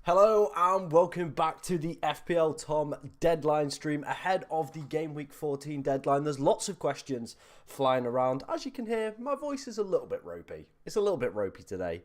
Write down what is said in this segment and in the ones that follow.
Hello and welcome back to the FPL Tom deadline stream ahead of the Game Week 14 deadline. There's lots of questions flying around. As you can hear, my voice is a little bit ropey. It's a little bit ropey today.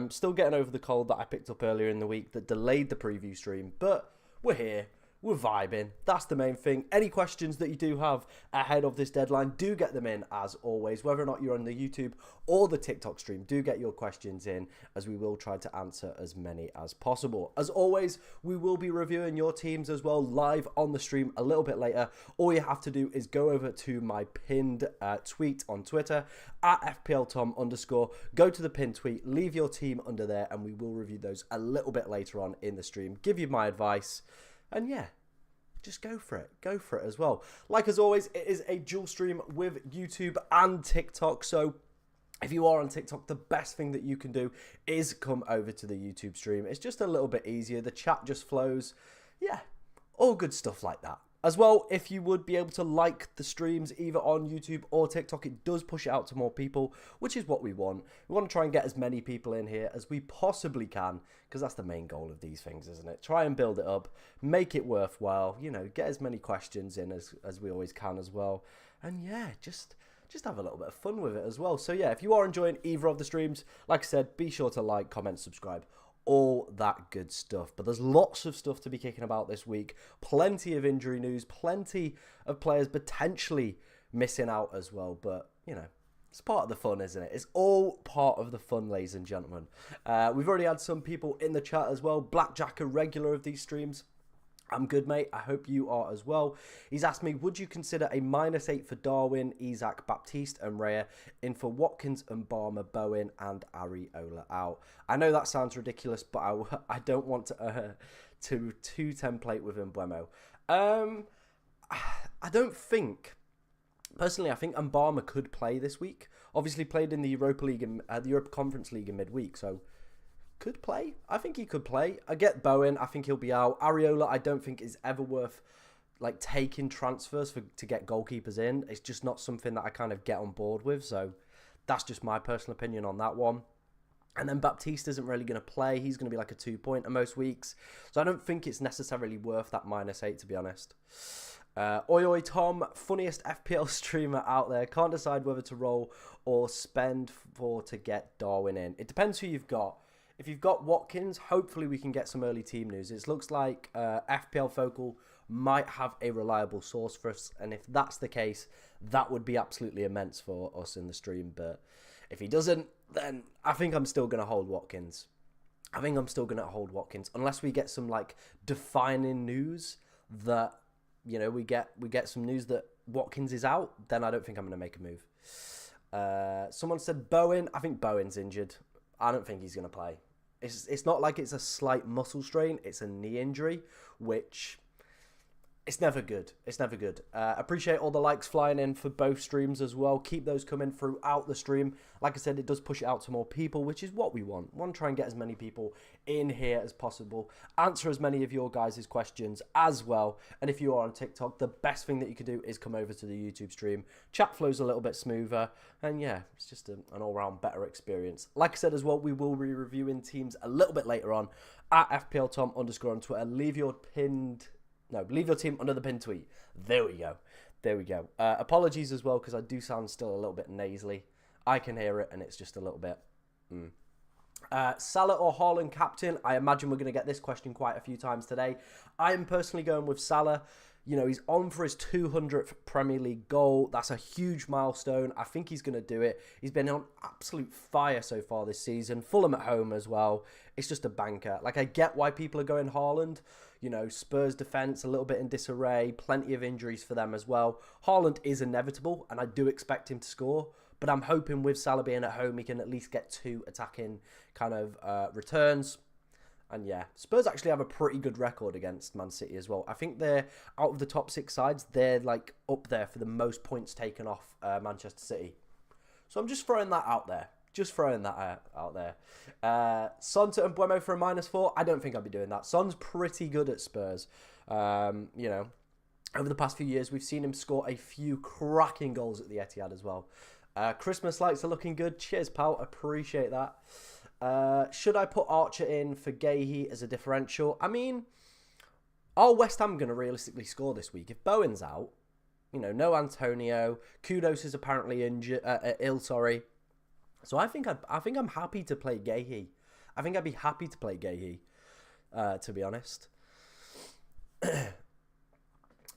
Still getting over the cold that I picked up earlier in the week that delayed the preview stream, but we're here. We're vibing. That's the main thing. Any questions that you do have ahead of this deadline, do get them in as always. Whether or not you're on the YouTube or the TikTok stream, do get your questions in as we will try to answer as many as possible. As always, we will be reviewing your teams as well live on the stream a little bit later. All you have to do is go over to my pinned tweet on Twitter at FPLTom_. Go to the pinned tweet, leave your team under there, and we will review those a little bit later on in the stream. Give you my advice. And yeah, just go for it. Go for it as well. Like as always, it is a dual stream with YouTube and TikTok. So if you are on TikTok, the best thing that you can do is come over to the YouTube stream. It's just a little bit easier. The chat just flows. Yeah, all good stuff like that. As well, if you would be able to like the streams either on YouTube or TikTok, it does push it out to more people, which is what we want. We want to try and get as many people in here as we possibly can, because that's the main goal of these things, isn't it? Try and build it up, make it worthwhile, you know, get as many questions in as we always can as well. And yeah, just have a little bit of fun with it as well. So yeah, if you are enjoying either of the streams, like I said, be sure to like, comment, subscribe, all that good stuff. But there's lots of stuff to be kicking about this week. Plenty of injury news, plenty of players potentially missing out as well. But, you know, it's part of the fun, isn't it? It's all part of the fun, ladies and gentlemen. We've already had some people in the chat as well. Blackjack, a regular of these streams. I'm good, mate. I hope you are as well. He's asked me, would you consider a -8 for Darwin, Isak, Baptiste and Raya in for Watkins and Barmer, Bowen and Areola out? I know that sounds ridiculous, but I don't want to template with Mbeumo. I don't think... Personally, I think Mbama could play this week. Obviously played in the Europa League and the Europa Conference League in midweek, so... could play. I think he could play. I get Bowen. I think he'll be out. Areola, I don't think is ever worth like taking transfers to get goalkeepers in. It's just not something that I kind of get on board with. So that's just my personal opinion on that one. And then Baptiste isn't really going to play. He's going to be like a 2-pointer most weeks. So I don't think it's necessarily worth that -8, to be honest. Oi Tom, funniest FPL streamer out there. Can't decide whether to roll or spend to get Darwin in. It depends who you've got. If you've got Watkins, hopefully we can get some early team news. It looks like FPL Focal might have a reliable source for us. And if that's the case, that would be absolutely immense for us in the stream. But if he doesn't, then I think I'm still going to hold Watkins. Unless we get some like defining news that, you know, we get some news that Watkins is out, then I don't think I'm going to make a move. Someone said Bowen. I think Bowen's injured. I don't think he's going to play. It's not like it's a slight muscle strain. It's a knee injury, which it's never good. It's never good. Appreciate all the likes flying in for both streams as well. Keep those coming throughout the stream. Like I said, it does push it out to more people, which is what we want. We want to try and get as many people in here as possible. Answer as many of your guys' questions as well. And if you are on TikTok, the best thing that you can do is come over to the YouTube stream. Chat flows a little bit smoother. And yeah, it's just an all-round better experience. Like I said as well, we will be reviewing teams a little bit later on at FPLTom_ on Twitter. Leave your team under the pinned tweet. There we go. Apologies as well, because I do sound still a little bit nasally. I can hear it, and it's just a little bit... Salah or Haaland captain? I imagine we're going to get this question quite a few times today. I am personally going with Salah. You know, he's on for his 200th Premier League goal. That's a huge milestone. I think he's going to do it. He's been on absolute fire so far this season. Fulham at home as well. It's just a banker. Like, I get why people are going Haaland. You know, Spurs defence a little bit in disarray. Plenty of injuries for them as well. Haaland is inevitable, and I do expect him to score. But I'm hoping with Salah being at home, he can at least get 2 attacking kind of returns. And yeah, Spurs actually have a pretty good record against Man City as well. I think they're, out of the top 6 sides, they're like up there for the most points taken off Manchester City. So I'm just throwing that out there. Son to Mbeumo for a -4. I don't think I'll be doing that. Son's pretty good at Spurs. You know, over the past few years, we've seen him score a few cracking goals at the Etihad as well. Christmas lights are looking good. Cheers, pal. Appreciate that. Should I put Archer in for Gahey as a differential? I mean, are West Ham going to realistically score this week? If Bowen's out, you know, no Antonio. Kudos is apparently ill. Sorry. So I think I'm happy to play Gahey. I think I'd be happy to play Gahey, to be honest.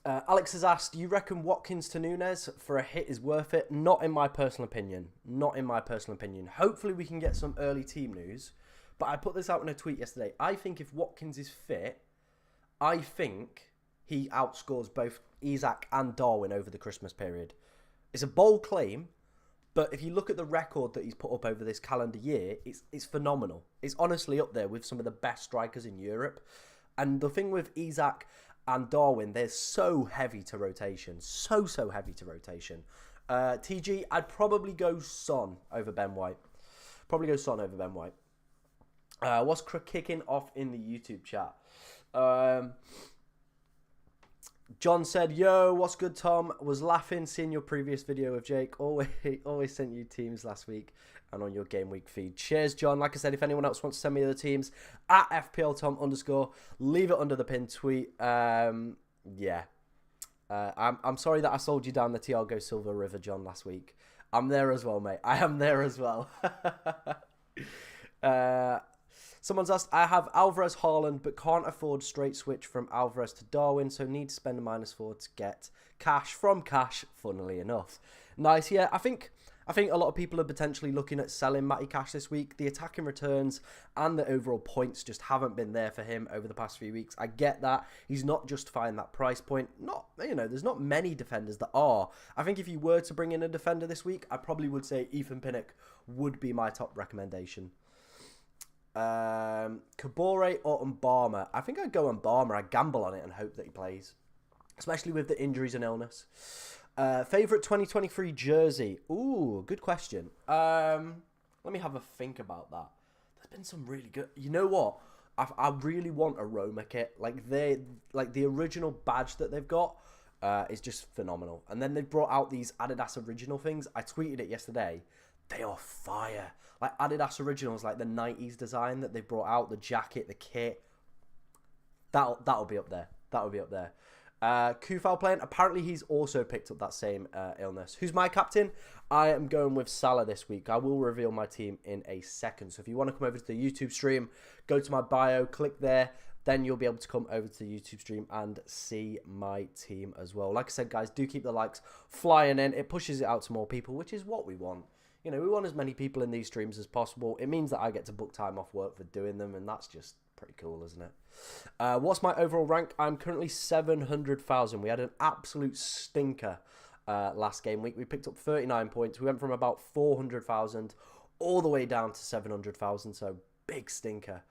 Alex has asked, do you reckon Watkins to Nunes for a hit is worth it? Not in my personal opinion. Not in my personal opinion. Hopefully we can get some early team news. But I put this out in a tweet yesterday. I think if Watkins is fit, I think he outscores both Isak and Darwin over the Christmas period. It's a bold claim, but if you look at the record that he's put up over this calendar year, it's phenomenal. It's honestly up there with some of the best strikers in Europe. And the thing with Isak and Darwin, they're so heavy to rotation. So heavy to rotation. TG, I'd probably go Son over Ben White. What's kicking off in the YouTube chat? John said, yo, what's good, Tom? Was laughing seeing your previous video of Jake. Always sent you teams last week and on your game week feed. Cheers, John. Like I said, if anyone else wants to send me other teams, at FPLTom_, leave it under the pinned tweet. I'm sorry that I sold you down the Thiago Silva River, John, last week. I'm there as well, mate. I am there as well. Someone's asked, I have Alvarez Haaland, but can't afford straight switch from Alvarez to Darwin, so need to spend a -4 to get cash from cash, funnily enough. Nice, yeah. I think a lot of people are potentially looking at selling Matty Cash this week. The attacking returns and the overall points just haven't been there for him over the past few weeks. I get that. He's not justifying that price point. There's not many defenders that are. I think if you were to bring in a defender this week, I probably would say Ethan Pinnock would be my top recommendation. Kabore or Mbarma? I think I'd go Mbarma. I'd gamble on it and hope that he plays, especially with the injuries and illness. Favorite 2023 jersey? Ooh, good question. Let me have a think about that. There's been some really good. You know what? I really want a Roma kit. Like the original badge that they've got is just phenomenal. And then they brought out these Adidas original things. I tweeted it yesterday. They are fire. Like Adidas Originals, like the 90s design that they brought out, the jacket, the kit. That'll be up there. Kufal playing. Apparently he's also picked up that same illness. Who's my captain? I am going with Salah this week. I will reveal my team in a second. So if you want to come over to the YouTube stream, go to my bio, click there. Then you'll be able to come over to the YouTube stream and see my team as well. Like I said, guys, do keep the likes flying in. It pushes it out to more people, which is what we want. You know, we want as many people in these streams as possible. It means that I get to book time off work for doing them, and that's just pretty cool, isn't it? What's my overall rank? I'm currently 700,000. We had an absolute stinker last game week. We picked up 39 points. We went from about 400,000 all the way down to 700,000. So big stinker.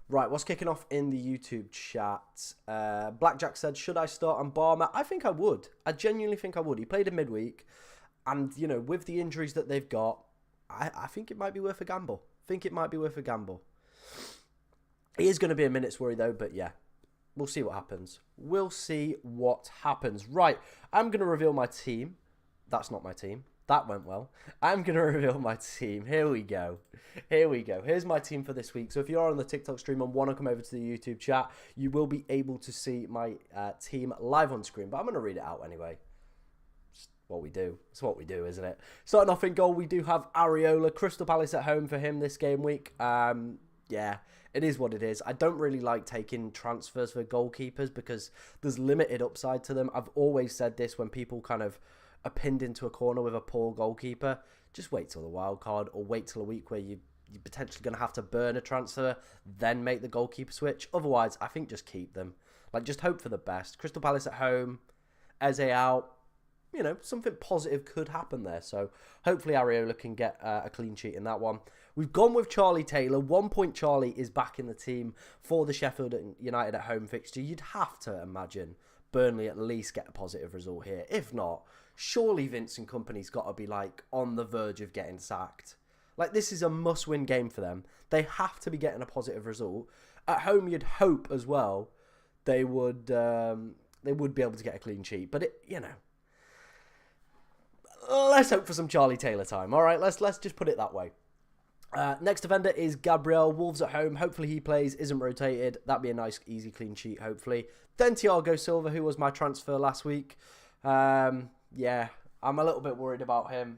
Right, what's kicking off in the YouTube chat? Blackjack said, should I start on Barmer? I think I would. I genuinely think I would. He played in midweek. And, you know, with the injuries that they've got, I think it might be worth a gamble. He is going to be a minute's worry, though. But, yeah, we'll see what happens. Right, I'm going to reveal my team. That's not my team. That went well. I'm going to reveal my team. Here we go. Here's my team for this week. So if you're on the TikTok stream and want to come over to the YouTube chat, you will be able to see my team live on screen. But I'm going to read it out anyway. It's what we do. It's what we do, isn't it? Starting off in goal, we do have Areola. Crystal Palace at home for him this game week. Yeah, it is what it is. I don't really like taking transfers for goalkeepers because there's limited upside to them. I've always said this when people kind of are pinned into a corner with a poor goalkeeper. Just wait till the wild card or wait till a week where you're potentially going to have to burn a transfer, then make the goalkeeper switch. Otherwise, I think just keep them. Like, just hope for the best. Crystal Palace at home, Eze out. You know, something positive could happen there. So hopefully Areola can get a clean sheet in that one. We've gone with Charlie Taylor. 1 point Charlie is back in the team for the Sheffield United at home fixture. You'd have to imagine Burnley at least get a positive result here. If not, surely Vince and company's got to be like on the verge of getting sacked. Like, this is a must-win game for them. They have to be getting a positive result. At home, you'd hope as well they would be able to get a clean sheet. But let's hope for some Charlie Taylor time. All right, let's just put it that way. Next defender is Gabriel. Wolves at home. Hopefully he plays, isn't rotated. That'd be a nice, easy, clean sheet, hopefully. Then Thiago Silva, who was my transfer last week. Yeah, I'm a little bit worried about him,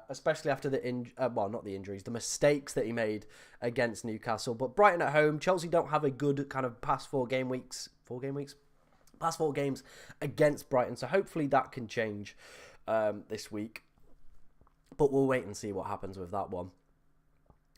especially after the mistakes that he made against Newcastle. But Brighton at home. Chelsea don't have a good kind of past 4 games against Brighton. So hopefully that can change this week. But we'll wait and see what happens with that one.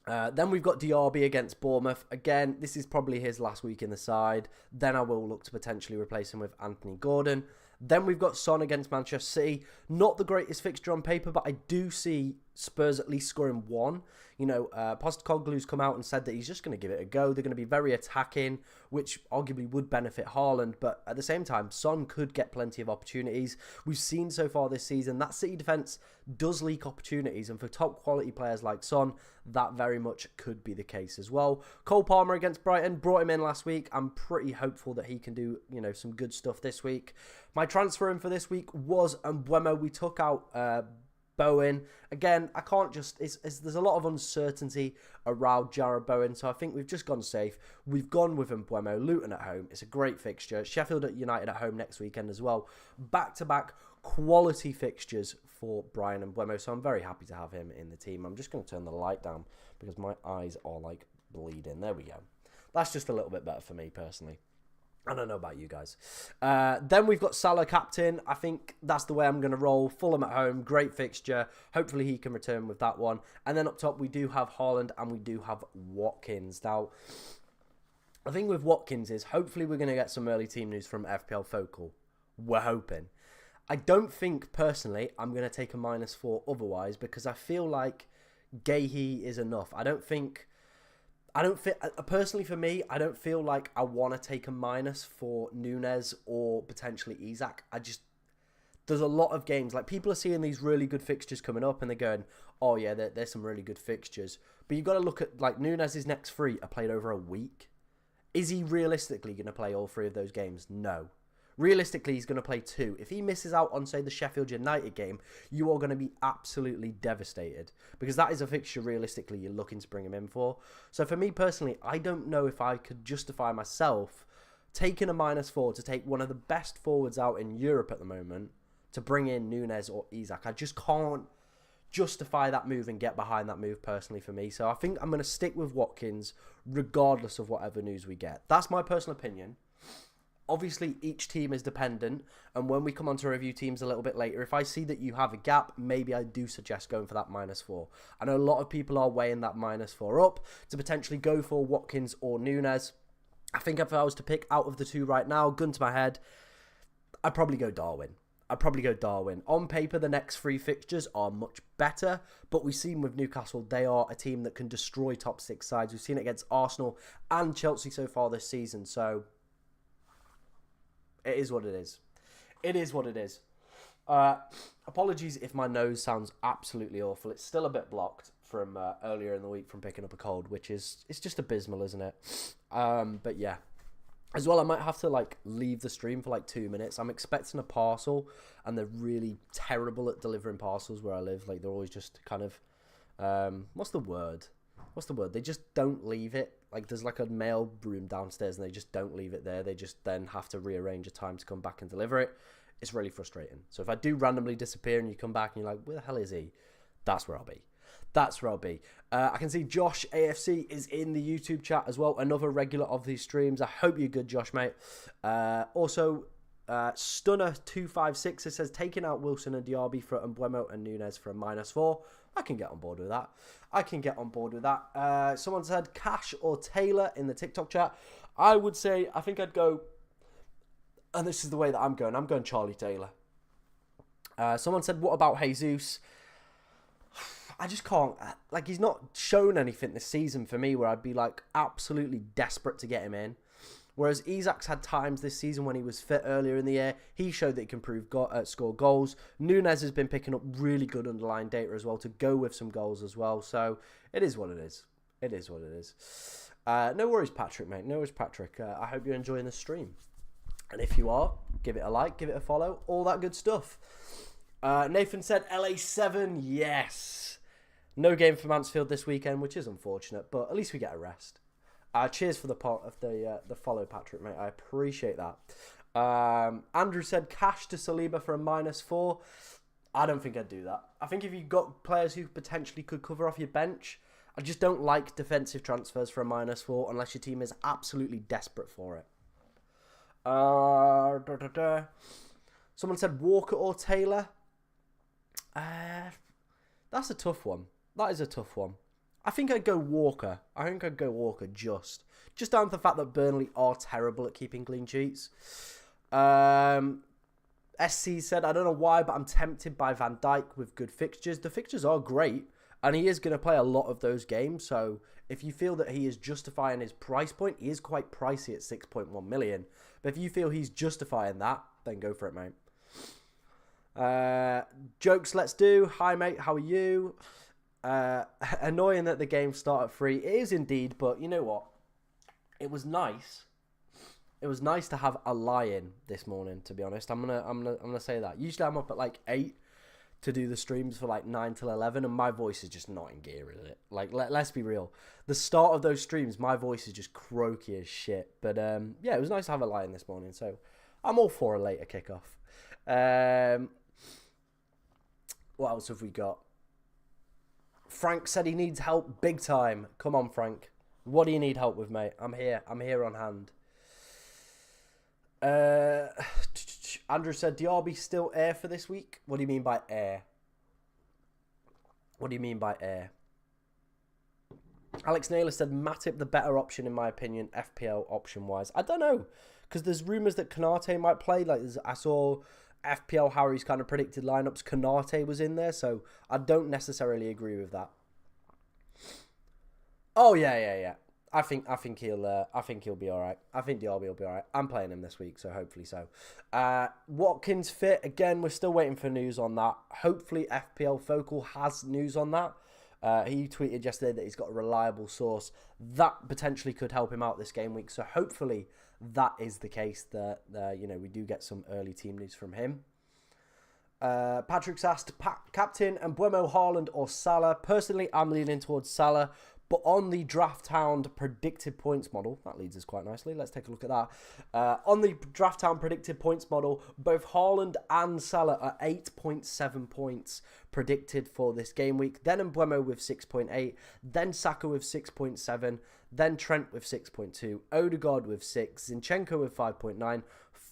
Then we've got Diaby against Bournemouth. Again, this is probably his last week in the side. Then I will look to potentially replace him with Anthony Gordon. Then we've got Son against Manchester City. Not the greatest fixture on paper, but I do see Spurs at least scoring 1. Postecoglou's come out and said that he's just going to give it a go. They're going to be very attacking, which arguably would benefit Haaland. But at the same time, Son could get plenty of opportunities. We've seen so far this season that City defence does leak opportunities. And for top quality players like Son, that very much could be the case as well. Cole Palmer against Brighton. Brought him in last week. I'm pretty hopeful that he can do, some good stuff this week. My transfer in for this week was Mbeumo. We took out Bowen. Again, I can't just... there's a lot of uncertainty around Jarrod Bowen, so I think we've just gone safe. We've gone with Mbeumo. Luton at home. It's a great fixture. Sheffield United at home next weekend as well. Back-to-back quality fixtures for Brian Mbeumo, so I'm very happy to have him in the team. I'm just going to turn the light down because my eyes are, bleeding. There we go. That's just a little bit better for me, personally. I don't know about you guys. Then we've got Salah captain. I think that's the way I'm going to roll. Fulham at home. Great fixture. Hopefully he can return with that one. And then up top we do have Haaland and we do have Watkins. Now, the thing with Watkins is hopefully we're going to get some early team news from FPL Focal. We're hoping. I don't think, personally, I'm going to take a -4 otherwise because I feel like Guéhi is enough. Personally for me, I don't feel like I want to take a minus for Núñez or potentially Isak. There's a lot of games, people are seeing these really good fixtures coming up and they're going, oh yeah, there's some really good fixtures. But you've got to look at, Núñez's next 3 are played over a week. Is he realistically going to play all 3 of those games? No. Realistically, he's going to play 2. If he misses out on, say, the Sheffield United game, you are going to be absolutely devastated. Because that is a fixture, realistically, you're looking to bring him in for. So for me, personally, I don't know if I could justify myself taking a -4 to take one of the best forwards out in Europe at the moment to bring in Núñez or Isak. I just can't justify that move and get behind that move, personally, for me. So I think I'm going to stick with Watkins, regardless of whatever news we get. That's my personal opinion. Obviously, each team is dependent, and when we come on to review teams a little bit later, if I see that you have a gap, maybe I do suggest going for that -4. I know a lot of people are weighing that -4 up to potentially go for Watkins or Núñez. I think if I was to pick out of the 2 right now, gun to my head, I'd probably go Darwin. On paper, the next 3 fixtures are much better, but we've seen with Newcastle, they are a team that can destroy top 6 sides. We've seen it against Arsenal and Chelsea so far this season, so... It is what it is. It is what it is. Apologies if my nose sounds absolutely awful. It's still a bit blocked from earlier in the week from picking up a cold, which is... It's just abysmal, isn't it? But yeah. As well, I might have to, leave the stream for, 2 minutes. I'm expecting a parcel, and they're really terrible at delivering parcels where I live. They're always just kind of... What's the word? They just don't leave it. There's a mail room downstairs and they just don't leave it there. They just then have to rearrange a time to come back and deliver it. It's really frustrating. So if I do randomly disappear and you come back and you're like, where the hell is he? That's where I'll be. I can see Josh AFC is in the YouTube chat as well. Another regular of these streams. I hope you're good, Josh, mate. Also, Stunner256 says, taking out Wilson and Diaby for Mbeumo and Núñez for a -4. I can get on board with that. Someone said Cash or Taylor in the TikTok chat. I would say, I think I'd go, and this is the way that I'm going Charlie Taylor. Someone said, what about Jesus? I just can't, he's not shown anything this season for me where I'd be, absolutely desperate to get him in. Whereas Isak's had times this season when he was fit earlier in the year. He showed that he can score goals. Núñez has been picking up really good underlying data as well to go with some goals as well. So it is what it is. No worries, Patrick, mate. No worries, Patrick. I hope you're enjoying the stream. And if you are, give it a like, give it a follow, all that good stuff. Nathan said LA7, yes. No game for Mansfield this weekend, which is unfortunate, but at least we get a rest. Cheers for the part of the follow, Patrick, mate. I appreciate that. Andrew said cash to Saliba for a -4. I don't think I'd do that. I think if you've got players who potentially could cover off your bench, I just don't like defensive transfers for a -4 unless your team is absolutely desperate for it. Someone said Walker or Taylor. That's a tough one. That is a tough one. I think I'd go Walker. Just down to the fact that Burnley are terrible at keeping clean sheets. SC said, I don't know why, but I'm tempted by Van Dijk with good fixtures. The fixtures are great, and he is going to play a lot of those games. So if you feel that he is justifying his price point, he is quite pricey at 6.1 million. But if you feel he's justifying that, then go for it, mate. Jokes, let's do. Hi, mate. How are you? Annoying that the game started at 3. It is indeed, but you know what? It was nice. It was nice to have a lie-in this morning, to be honest. I'm gonna say that. Usually I'm up at like 8 to do the streams for like 9 till 11, and my voice is just not in gear, is it? Like, let's be real. The start of those streams, my voice is just croaky as shit. But yeah, it was nice to have a lie-in this morning, so I'm all for a later kickoff. What else have we got? Frank said he needs help big time. Come on, Frank. What do you need help with, mate? I'm here. I'm here on hand. Andrew said, Diaby still air for this week? What do you mean by air? What do you mean by air? Alex Naylor said, Matip the better option in my opinion, FPL option-wise. I don't know, because there's rumours that Konate might play. Like I saw FPL Harry's kind of predicted lineups. Konate was in there, so I don't necessarily agree with that. Oh yeah. I think he'll be all right. I think Diaby will be all right. I'm playing him this week, so hopefully so. Watkins fit again. We're still waiting for news on that. Hopefully FPL Focal has news on that. He tweeted yesterday that he's got a reliable source that potentially could help him out this game week. So hopefully that is the case. That we do get some early team news from him. Patrick's asked, captain Mbeumo, Haaland or Salah? Personally, I'm leaning towards Salah. But on the Draft Hound predicted points model, that leads us quite nicely. Let's take a look at that. On the Draft Hound predicted points model, both Haaland and Salah are 8.7 points predicted for this game week. Then Mbeumo with 6.8. Then Saka with 6.7. Then Trent with 6.2. Odegaard with 6. Zinchenko with 5.9.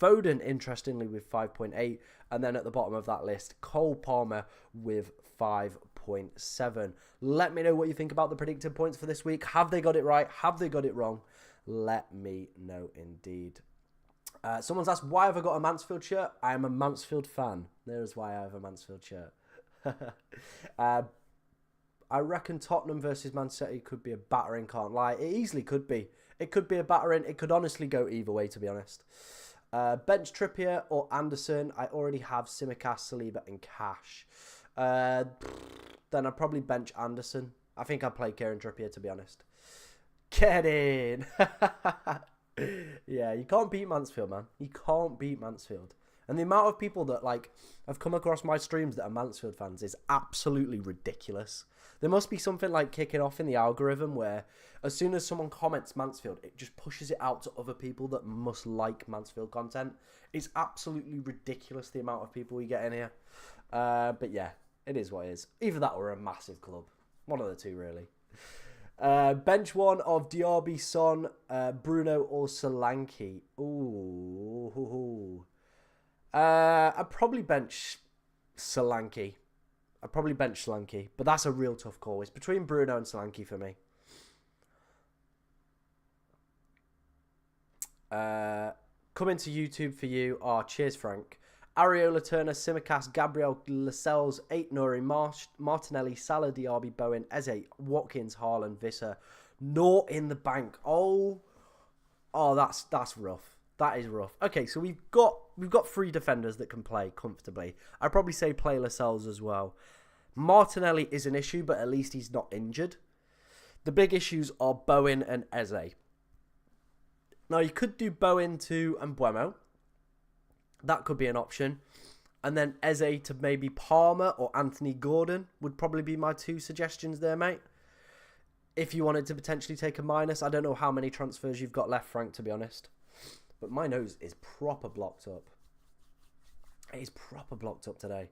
Foden, interestingly, with 5.8. And then at the bottom of that list, Cole Palmer with 5.7. Let me know what you think about the predicted points for this week. Have they got it right? Have they got it wrong? Let me know indeed. Someone's asked, why have I got a Mansfield shirt? I am a Mansfield fan. There's why I have a Mansfield shirt. I reckon Tottenham versus Man City could be a battering, can't lie. It easily could be. It could be a battering. It could honestly go either way, to be honest. Bench Trippier or Anderson. I already have Tsimikas, Saliba and Cash. Then I'd probably bench Anderson. I think I'd play Kieran Trippier, to be honest. Get in! Yeah, you can't beat Mansfield, man. You can't beat Mansfield. And the amount of people that have come across my streams that are Mansfield fans is absolutely ridiculous. There must be something kicking off in the algorithm where as soon as someone comments Mansfield, it just pushes it out to other people that must like Mansfield content. It's absolutely ridiculous the amount of people we get in here. But yeah, it is what it is. Either that or a massive club. One of the two, really. Bench one of Diaby, Son, Bruno or Solanke. Ooh. I'd probably bench Solanke. But that's a real tough call. It's between Bruno and Solanke for me. Coming to YouTube for you are cheers, Frank. Areola, Turner, Tsimikas, Gabriel, Lascelles, 8 Nuri, Martinelli, Salah, Diaby, Bowen, Eze, Watkins, Haaland, Visser, Naught in the bank. Oh, that's rough. That is rough. Okay, so we've got 3 defenders that can play comfortably. I'd probably say play Lascelles as well. Martinelli is an issue, but at least he's not injured. The big issues are Bowen and Eze. Now, you could do Bowen to Mbeumo. That could be an option. And then Eze to maybe Palmer or Anthony Gordon would probably be my 2 suggestions there, mate. If you wanted to potentially take a minus. I don't know how many transfers you've got left, Frank, to be honest. But my nose is proper blocked up. It is proper blocked up today.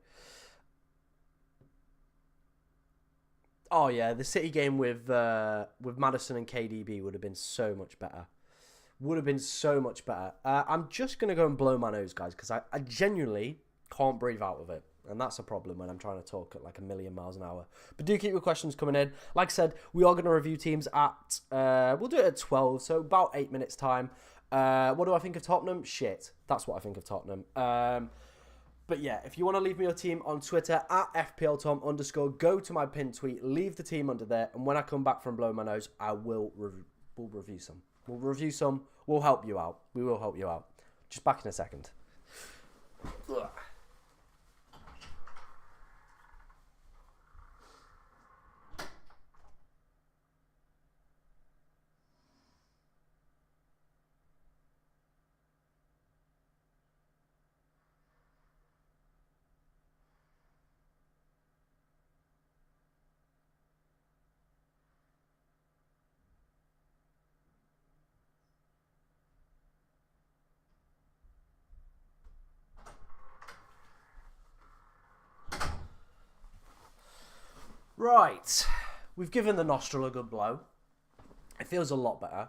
Oh, yeah, the City game with Maddison and KDB would have been so much better. Would have been so much better. I'm just going to go and blow my nose, guys, because I genuinely can't breathe out of it. And that's a problem when I'm trying to talk at like a million miles an hour. But do keep your questions coming in. Like I said, we are going to review teams at... we'll do it at 12, so about 8 minutes' time. What do I think of Tottenham? Shit. That's what I think of Tottenham. But yeah, if you want to leave me your team on Twitter, at FPLTom_, go to my pinned tweet, leave the team under there, and when I come back from blowing my nose, we'll review some. We'll review some. We'll help you out. We will help you out. Just back in a second. Ugh. Right, we've given the nostril a good blow. It feels a lot better.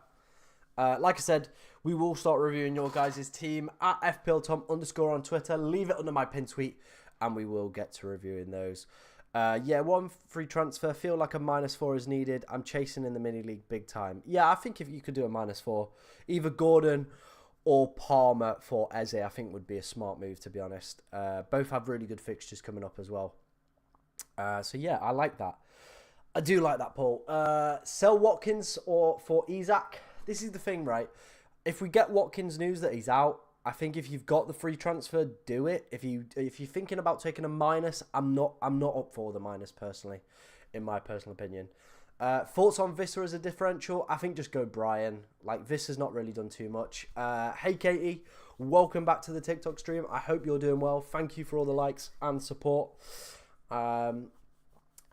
Like I said, we will start reviewing your guys' team at FPLTom_ on Twitter. Leave it under my pin tweet, and we will get to reviewing those. Yeah, 1 free transfer. Feel like a -4 is needed. I'm chasing in the mini league big time. Yeah, I think if you could do a -4, either Gordon or Palmer for Eze, I think would be a smart move, to be honest. Both have really good fixtures coming up as well. So yeah, I like that. I do like that, Paul. Sell Watkins or for Isak. This is the thing, right? If we get Watkins news that he's out, I think if you've got the free transfer, do it. If you're thinking about taking a minus, I'm not up for the minus personally, in my personal opinion. Thoughts on Visser as a differential? I think just go Brian. Like, Visser's not really done too much. Hey Katie, welcome back to the TikTok stream. I hope you're doing well. Thank you for all the likes and support.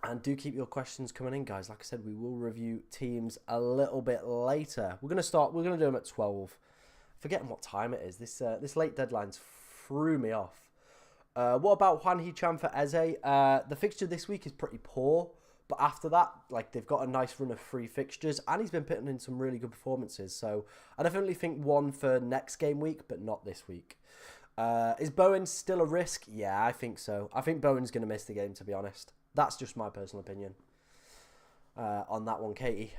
And do keep your questions coming in, guys. Like I said, we will review teams a little bit later. We're gonna do them at 12. Forgetting what time it is. This late deadline's threw me off. What about Juan Hee-chan for Eze? The fixture this week is pretty poor, but after that, like, they've got a nice run of free fixtures, and he's been putting in some really good performances. So I definitely think one for next game week, but not this week. Is Bowen still a risk? Yeah, I think so. I think Bowen's going to miss the game, to be honest. That's just my personal opinion on that one, Katie.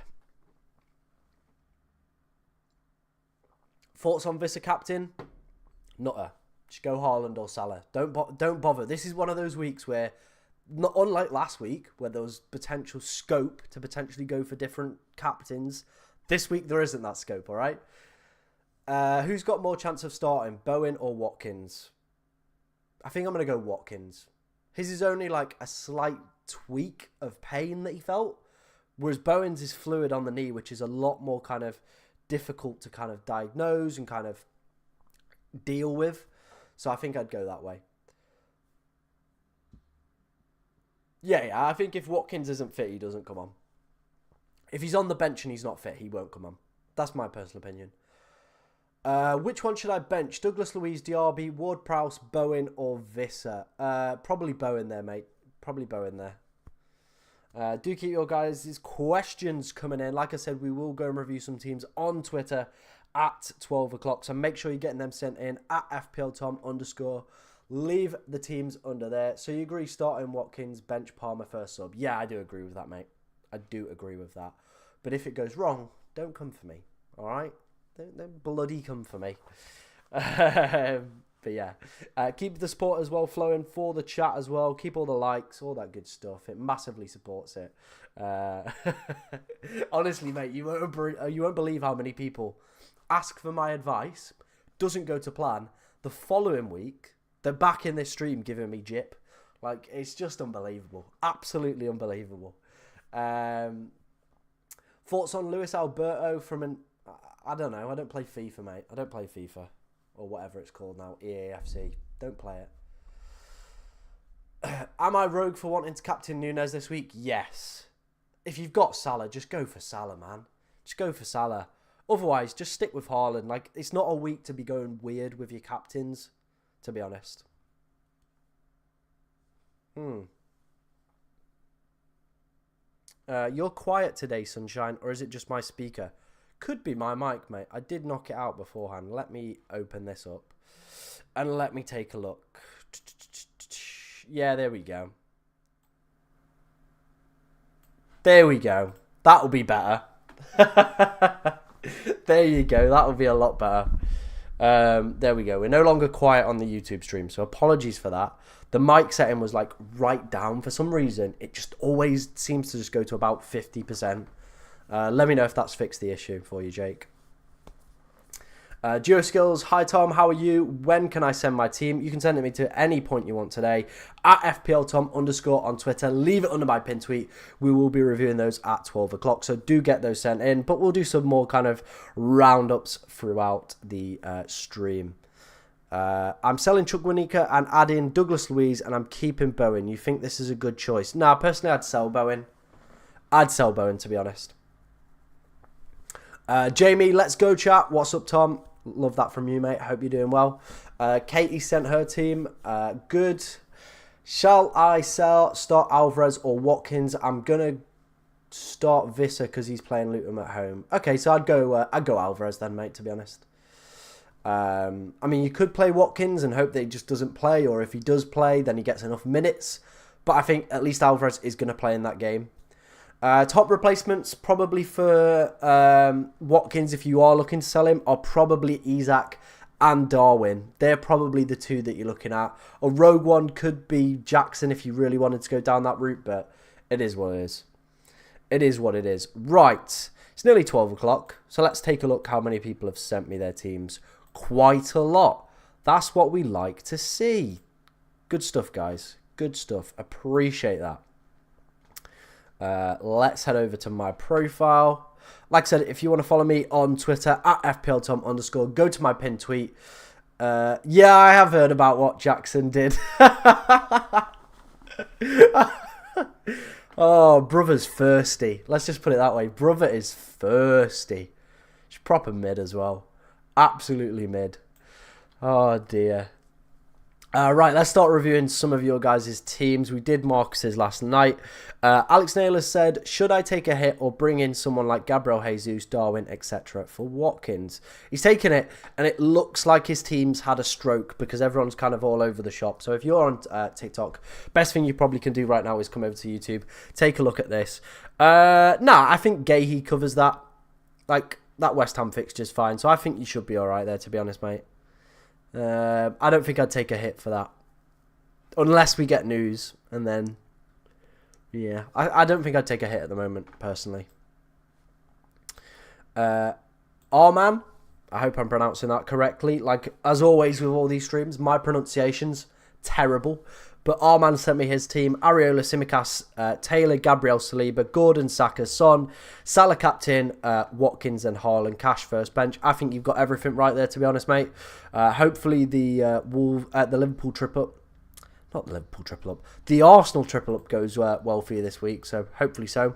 Thoughts on Visser captain? Nutter. Just go Haaland or Salah. Don't bother. This is one of those weeks where, not unlike last week, where there was potential scope to potentially go for different captains. This week there isn't that scope, all right? Who's got more chance of starting, Bowen or Watkins? I think I'm going to go Watkins. His is only like a slight tweak of pain that he felt, whereas Bowen's is fluid on the knee, which is a lot more kind of difficult to kind of diagnose and kind of deal with. So I think I'd go that way. Yeah, I think if Watkins isn't fit, he doesn't come on. If he's on the bench and he's not fit, he won't come on. That's my personal opinion. Which one should I bench? Douglas Luiz, Diaby, Ward-Prowse, Bowen, or Visser? Probably Bowen there, mate. Probably Bowen there. Do keep your guys' questions coming in. Like I said, we will go and review some teams on Twitter at 12 o'clock. So make sure you're getting them sent in at FPLTom_. Leave the teams under there. So you agree starting Watkins, bench Palmer, first sub? Yeah, I do agree with that, mate. I do agree with that. But if it goes wrong, don't come for me. All right? Don't bloody come for me. But yeah, keep the support as well flowing for the chat as well. Keep all the likes, all that good stuff. It massively supports it. Honestly, mate, you won't believe how many people ask for my advice, doesn't go to plan. The following week, they're back in this stream giving me jip. Like, it's just unbelievable. Absolutely unbelievable. Thoughts on Luis Alberto from an... I don't know. I don't play FIFA, mate. I don't play FIFA. or whatever it's called now, EAFC. Don't play it. Am I rogue for wanting to captain Nunes this week? Yes. If you've got Salah, just go for Salah, man. Just go for Salah. Otherwise, just stick with Haaland. Like, it's not a week to be going weird with your captains, to be honest. You're quiet today, Sunshine, or is it just my speaker? Could be my mic, mate. I did knock it out beforehand. Let me open this up and let me take a look. Yeah, there we go. There we go. That'll be better. There you go. That'll be a lot better. There we go. We're no longer quiet on the YouTube stream, so apologies for that. The mic setting was like right down. For some reason, it just always seems to just go to about 50%. Let me know if that's fixed the issue for you, Jake. Duo Skills, hi Tom, how are you? When can I send my team? You can send it to me to any point you want today. At FPL_Tom_ on Twitter. Leave it under my pin tweet. We will be reviewing those at 12 o'clock. So do get those sent in. But we'll do some more kind of roundups throughout the stream. I'm selling Chukwuemeka and adding Douglas Luiz, and I'm keeping Bowen. You think this is a good choice? Nah, personally, I'd sell Bowen. I'd sell Bowen, to be honest. Jamie, let's go chat. What's up, Tom? Love that from you, mate. Hope you're doing well. Katie sent her team. Good. Shall I start Alvarez or Watkins? I'm gonna start Visser because he's playing Luton at home. Okay, so I'd go Alvarez then, mate. To be honest. I mean, you could play Watkins and hope that he just doesn't play, or if he does play, then he gets enough minutes. But I think at least Alvarez is going to play in that game. Top replacements probably for Watkins, if you are looking to sell him, are probably Isak and Darwin. They're probably the two that you're looking at. A rogue one could be Jackson if you really wanted to go down that route, but it is what it is. It is what it is. Right, it's nearly 12 o'clock, so let's take a look how many people have sent me their teams. Quite a lot. That's what we like to see. Good stuff, guys. Good stuff. Appreciate that. Let's head over to my profile. Like I said, if you want to follow me on Twitter at FPLTom_, go to my pinned tweet. Yeah, I have heard about what Jackson did. Oh, brother's thirsty. Let's just put it that way. Brother is thirsty. He's proper mid as well. Absolutely mid. Oh, dear. Right, let's start reviewing some of your guys' teams. We did Marcus's last night. Alex Naylor said, should I take a hit or bring in someone like Gabriel Jesus, Darwin, etc. for Watkins? He's taken it, and it looks like his team's had a stroke because everyone's kind of all over the shop. So if you're on TikTok, best thing you probably can do right now is come over to YouTube, take a look at this. I think Gahey covers that. Like, that West Ham fixture's fine, so I think you should be all right there, to be honest, mate. I don't think I'd take a hit for that. Unless we get news, and then... Yeah, I don't think I'd take a hit at the moment, personally. Arman, I hope I'm pronouncing that correctly. Like, as always with all these streams, my pronunciation's terrible. But Arman sent me his team. Areola, Tsimikas, Taylor, Gabriel Saliba, Gordon, Saka, Son, Salah captain, Watkins and Haaland, cash first bench. I think you've got everything right there, to be honest, mate. Hopefully the Liverpool triple up, not the Liverpool triple up, the Arsenal triple up goes well for you this week. So hopefully so.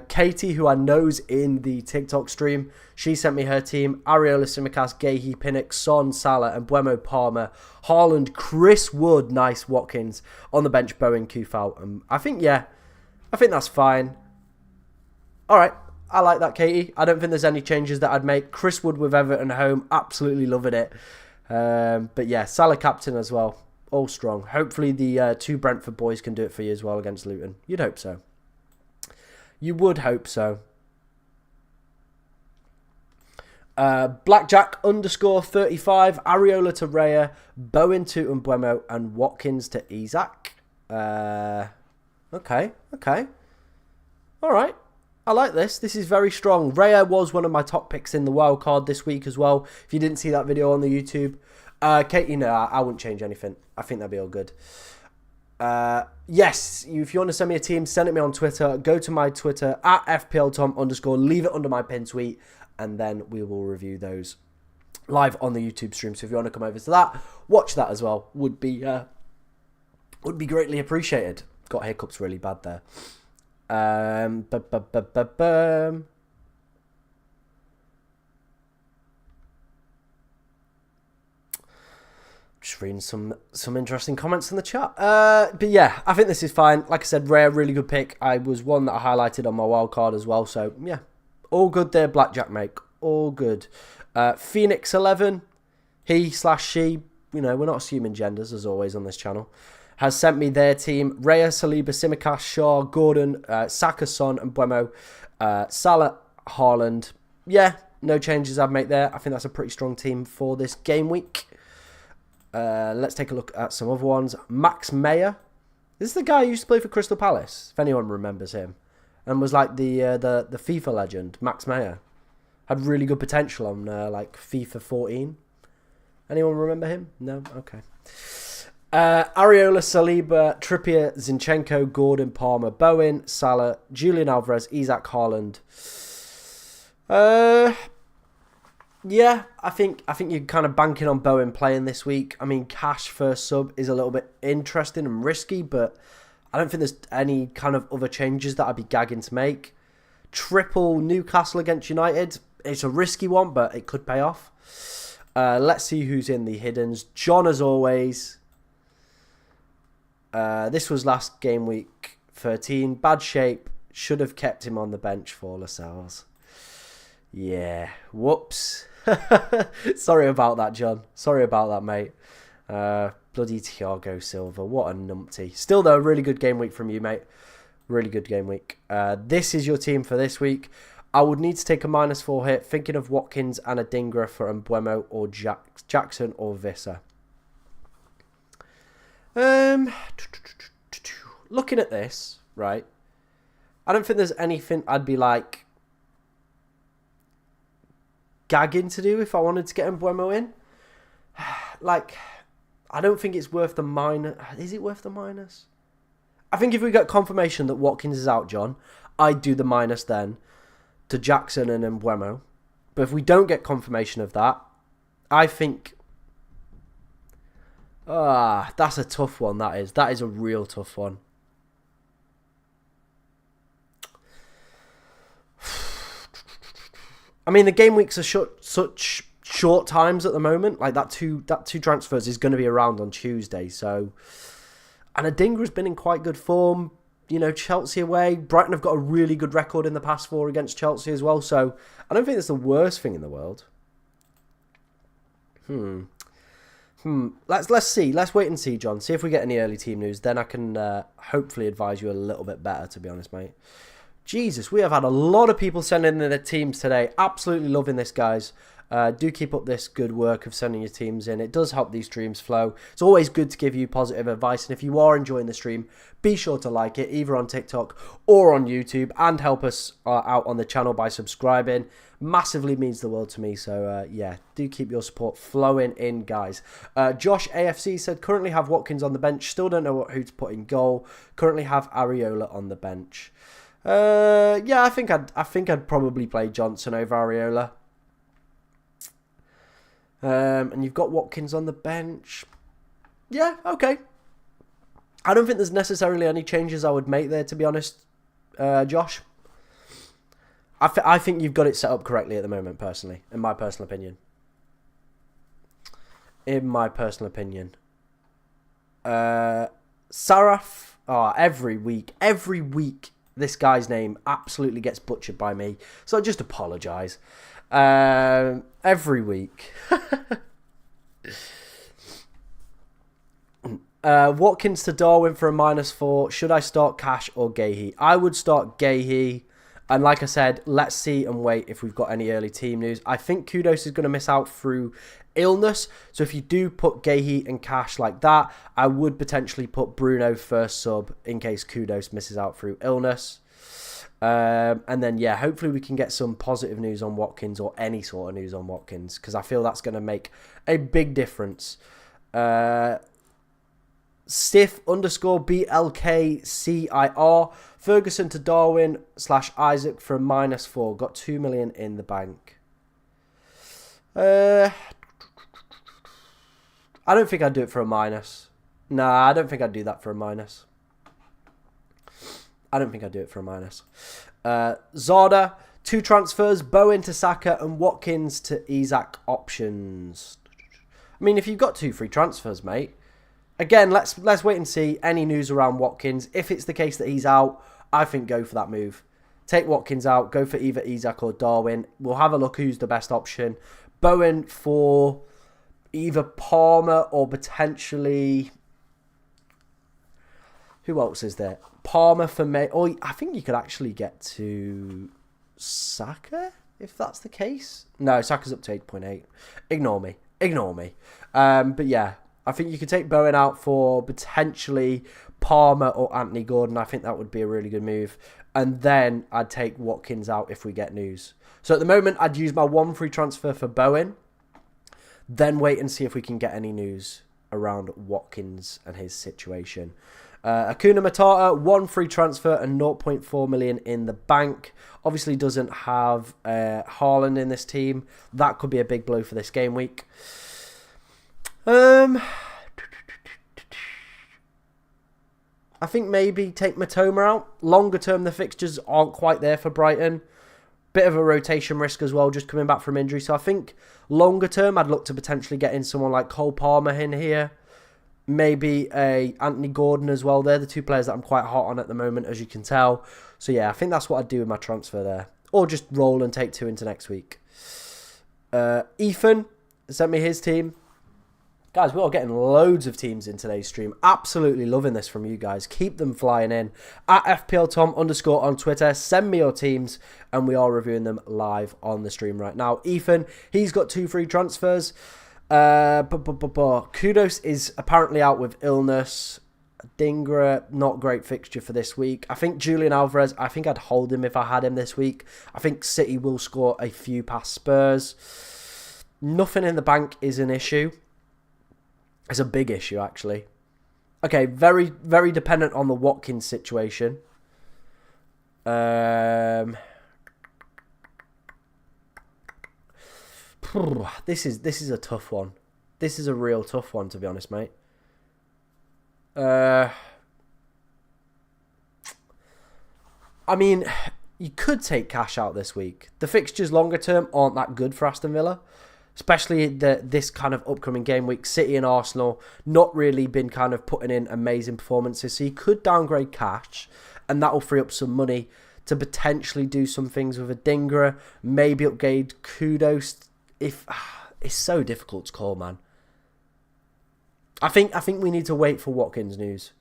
Katie, who I know's in the TikTok stream, she sent me her team. Areola, Tsimikas, Gahey, Pinnock, Son, Salah, and Mbeumo, Palmer, Haaland, Chris Wood, nice, Watkins. On the bench, Bowen, Kufal. I think that's fine. All right, I like that, Katie. I don't think there's any changes that I'd make. Chris Wood with Everton home, absolutely loving it. But yeah, Salah captain as well, all strong. Hopefully the two Brentford boys can do it for you as well against Luton. You'd hope so. You would hope so. Blackjack_35, Areola to Raya, Bowen to Mbeumo, and Watkins to Isak. Okay. All right. I like this. This is very strong. Raya was one of my top picks in the wild card this week as well. If you didn't see that video on the YouTube. Katie, no, I wouldn't change anything. I think that'd be all good. Yes, if you want to send me a team, send it me on Twitter. Go to my Twitter at FPLTom_. Leave it under my pin tweet, and then we will review those. live on the YouTube stream. So if you want to come over to that, watch that as well. Would be greatly appreciated. Got hiccups really bad there. Just reading some interesting comments in the chat. But yeah, I think this is fine. Like I said, rare, really good pick. I was one that I highlighted on my wild card as well. So yeah, all good there, Blackjack Make. All good. Phoenix 11, he/she, you know, we're not assuming genders as always on this channel, has sent me their team. Raya, Saliba, Tsimikas, Shaw, Gordon, Saka, Son and Buemo, Salah, Haaland. Yeah, no changes I'd make there. I think that's a pretty strong team for this game week. Let's take a look at some other ones. Max Meyer. This is the guy who used to play for Crystal Palace, if anyone remembers him. And was like the FIFA legend, Max Meyer. Had really good potential on like FIFA 14. Anyone remember him? No? Okay. Areola, Saliba, Trippier, Zinchenko, Gordon, Palmer, Bowen, Salah, Julian Alvarez, Isaac, Haaland. Yeah, I think you're kind of banking on Bowen playing this week. I mean, Cash first sub is a little bit interesting and risky, but I don't think there's any kind of other changes that I'd be gagging to make. Triple Newcastle against United. It's a risky one, but it could pay off. Let's see who's in the hiddens. John, as always. This was last game week 13. Bad shape. Should have kept him on the bench for Lascelles. Yeah. Whoops. Sorry about that, John. Sorry about that, mate. Bloody Thiago Silva. What a numpty. Still, though, really good game week from you, mate. Really good game week. This is your team for this week. I would need to take a -4 hit. Thinking of Watkins and a Dingra for Mbeumo or Jackson or Visser. Looking at this, right, I don't think there's anything I'd be like gagging to do if I wanted to get Mbeumo in. Like, I don't think it's worth the minus. Is it worth the minus? I think if we get confirmation that Watkins is out, John, I'd do the minus then to Jackson and Mbeumo. But if we don't get confirmation of that, I think... that's a tough one, that is. That is a real tough one. I mean, the game weeks are such short times at the moment. Like, that two transfers is going to be around on Tuesday. So, and Adingra's been in quite good form. You know, Chelsea away. Brighton have got a really good record in the past 4 against Chelsea as well. So, I don't think it's the worst thing in the world. Let's see. Let's wait and see, John. See if we get any early team news. Then I can hopefully advise you a little bit better, to be honest, mate. Jesus, we have had a lot of people sending in their teams today. Absolutely loving this, guys. Do keep up this good work of sending your teams in. It does help these streams flow. It's always good to give you positive advice. And if you are enjoying the stream, be sure to like it, either on TikTok or on YouTube. And help us out on the channel by subscribing. Massively means the world to me. So, yeah, do keep your support flowing in, guys. Josh AFC said, currently have Watkins on the bench. Still don't know who to put in goal. Currently have Areola on the bench. Yeah, I think I'd probably play Johnson over Areola. And you've got Watkins on the bench. Yeah, okay. I don't think there's necessarily any changes I would make there, to be honest, Josh. I think you've got it set up correctly at the moment, personally, in my personal opinion. Saraf, every week, this guy's name absolutely gets butchered by me, so I just apologise. Every week. Watkins to Darwin for a -4. Should I start Cash or Gahey? I would start Gahey. And like I said, let's see and wait if we've got any early team news. I think Kudos is going to miss out through illness. So if you do put Gahey and Cash like that, I would potentially put Bruno first sub in case Kudos misses out through illness. And then, yeah, hopefully we can get some positive news on Watkins or any sort of news on Watkins, because I feel that's going to make a big difference. Stiff_BLKCIR. Ferguson to Darwin / Isaac for a -4. Got 2 million in the bank. I don't think I'd do it for a minus. Nah, I don't think I'd do that for a minus. I don't think I'd do it for a minus. Zarda, 2 transfers, Bowen to Saka and Watkins to Isak options. I mean, if you've got 2 free transfers, mate. Again, let's wait and see any news around Watkins. If it's the case that he's out, I think go for that move. Take Watkins out, go for either Isak or Darwin. We'll have a look who's the best option. Bowen for either Palmer or potentially... Who else is there? Palmer for me. Or I think you could actually get to Saka, if that's the case. No, Saka's up to 8.8. Ignore me. Ignore me. But yeah, I think you could take Bowen out for potentially Palmer or Anthony Gordon. I think that would be a really good move. And then I'd take Watkins out if we get news. So at the moment, I'd use my 1 free transfer for Bowen. Then wait and see if we can get any news around Watkins and his situation. Akuna Matata, 1 free transfer and 0.4 million in the bank. Obviously doesn't have Haaland in this team. That could be a big blow for this game week. I think maybe take Matoma out. Longer term, the fixtures aren't quite there for Brighton. Bit of a rotation risk as well, just coming back from injury. So I think longer term, I'd look to potentially get in someone like Cole Palmer in here. Maybe a Anthony Gordon as well. They're the 2 players that I'm quite hot on at the moment, as you can tell. So yeah, I think that's what I'd do with my transfer there. Or just roll and take 2 into next week. Ethan sent me his team. Guys, we are getting loads of teams in today's stream. Absolutely loving this from you guys. Keep them flying in. At FPLTom_ on Twitter. Send me your teams and we are reviewing them live on the stream right now. Ethan, he's got 2 free transfers. Kudos is apparently out with illness. Dingra, not great fixture for this week. I think Julian Alvarez, I think I'd hold him if I had him this week. I think City will score a few past Spurs. Nothing in the bank is an issue. It's a big issue, actually. Okay, very, very dependent on the Watkins situation. This is a tough one. This is a real tough one, to be honest, mate. I mean, you could take cash out this week. The fixtures longer term aren't that good for Aston Villa. Especially this kind of upcoming game week. City and Arsenal not really been kind of putting in amazing performances. So you could downgrade cash and that will free up some money to potentially do some things with a Dingra. Maybe upgrade Kudos. If it's so difficult to call, man. I think we need to wait for Watkins news.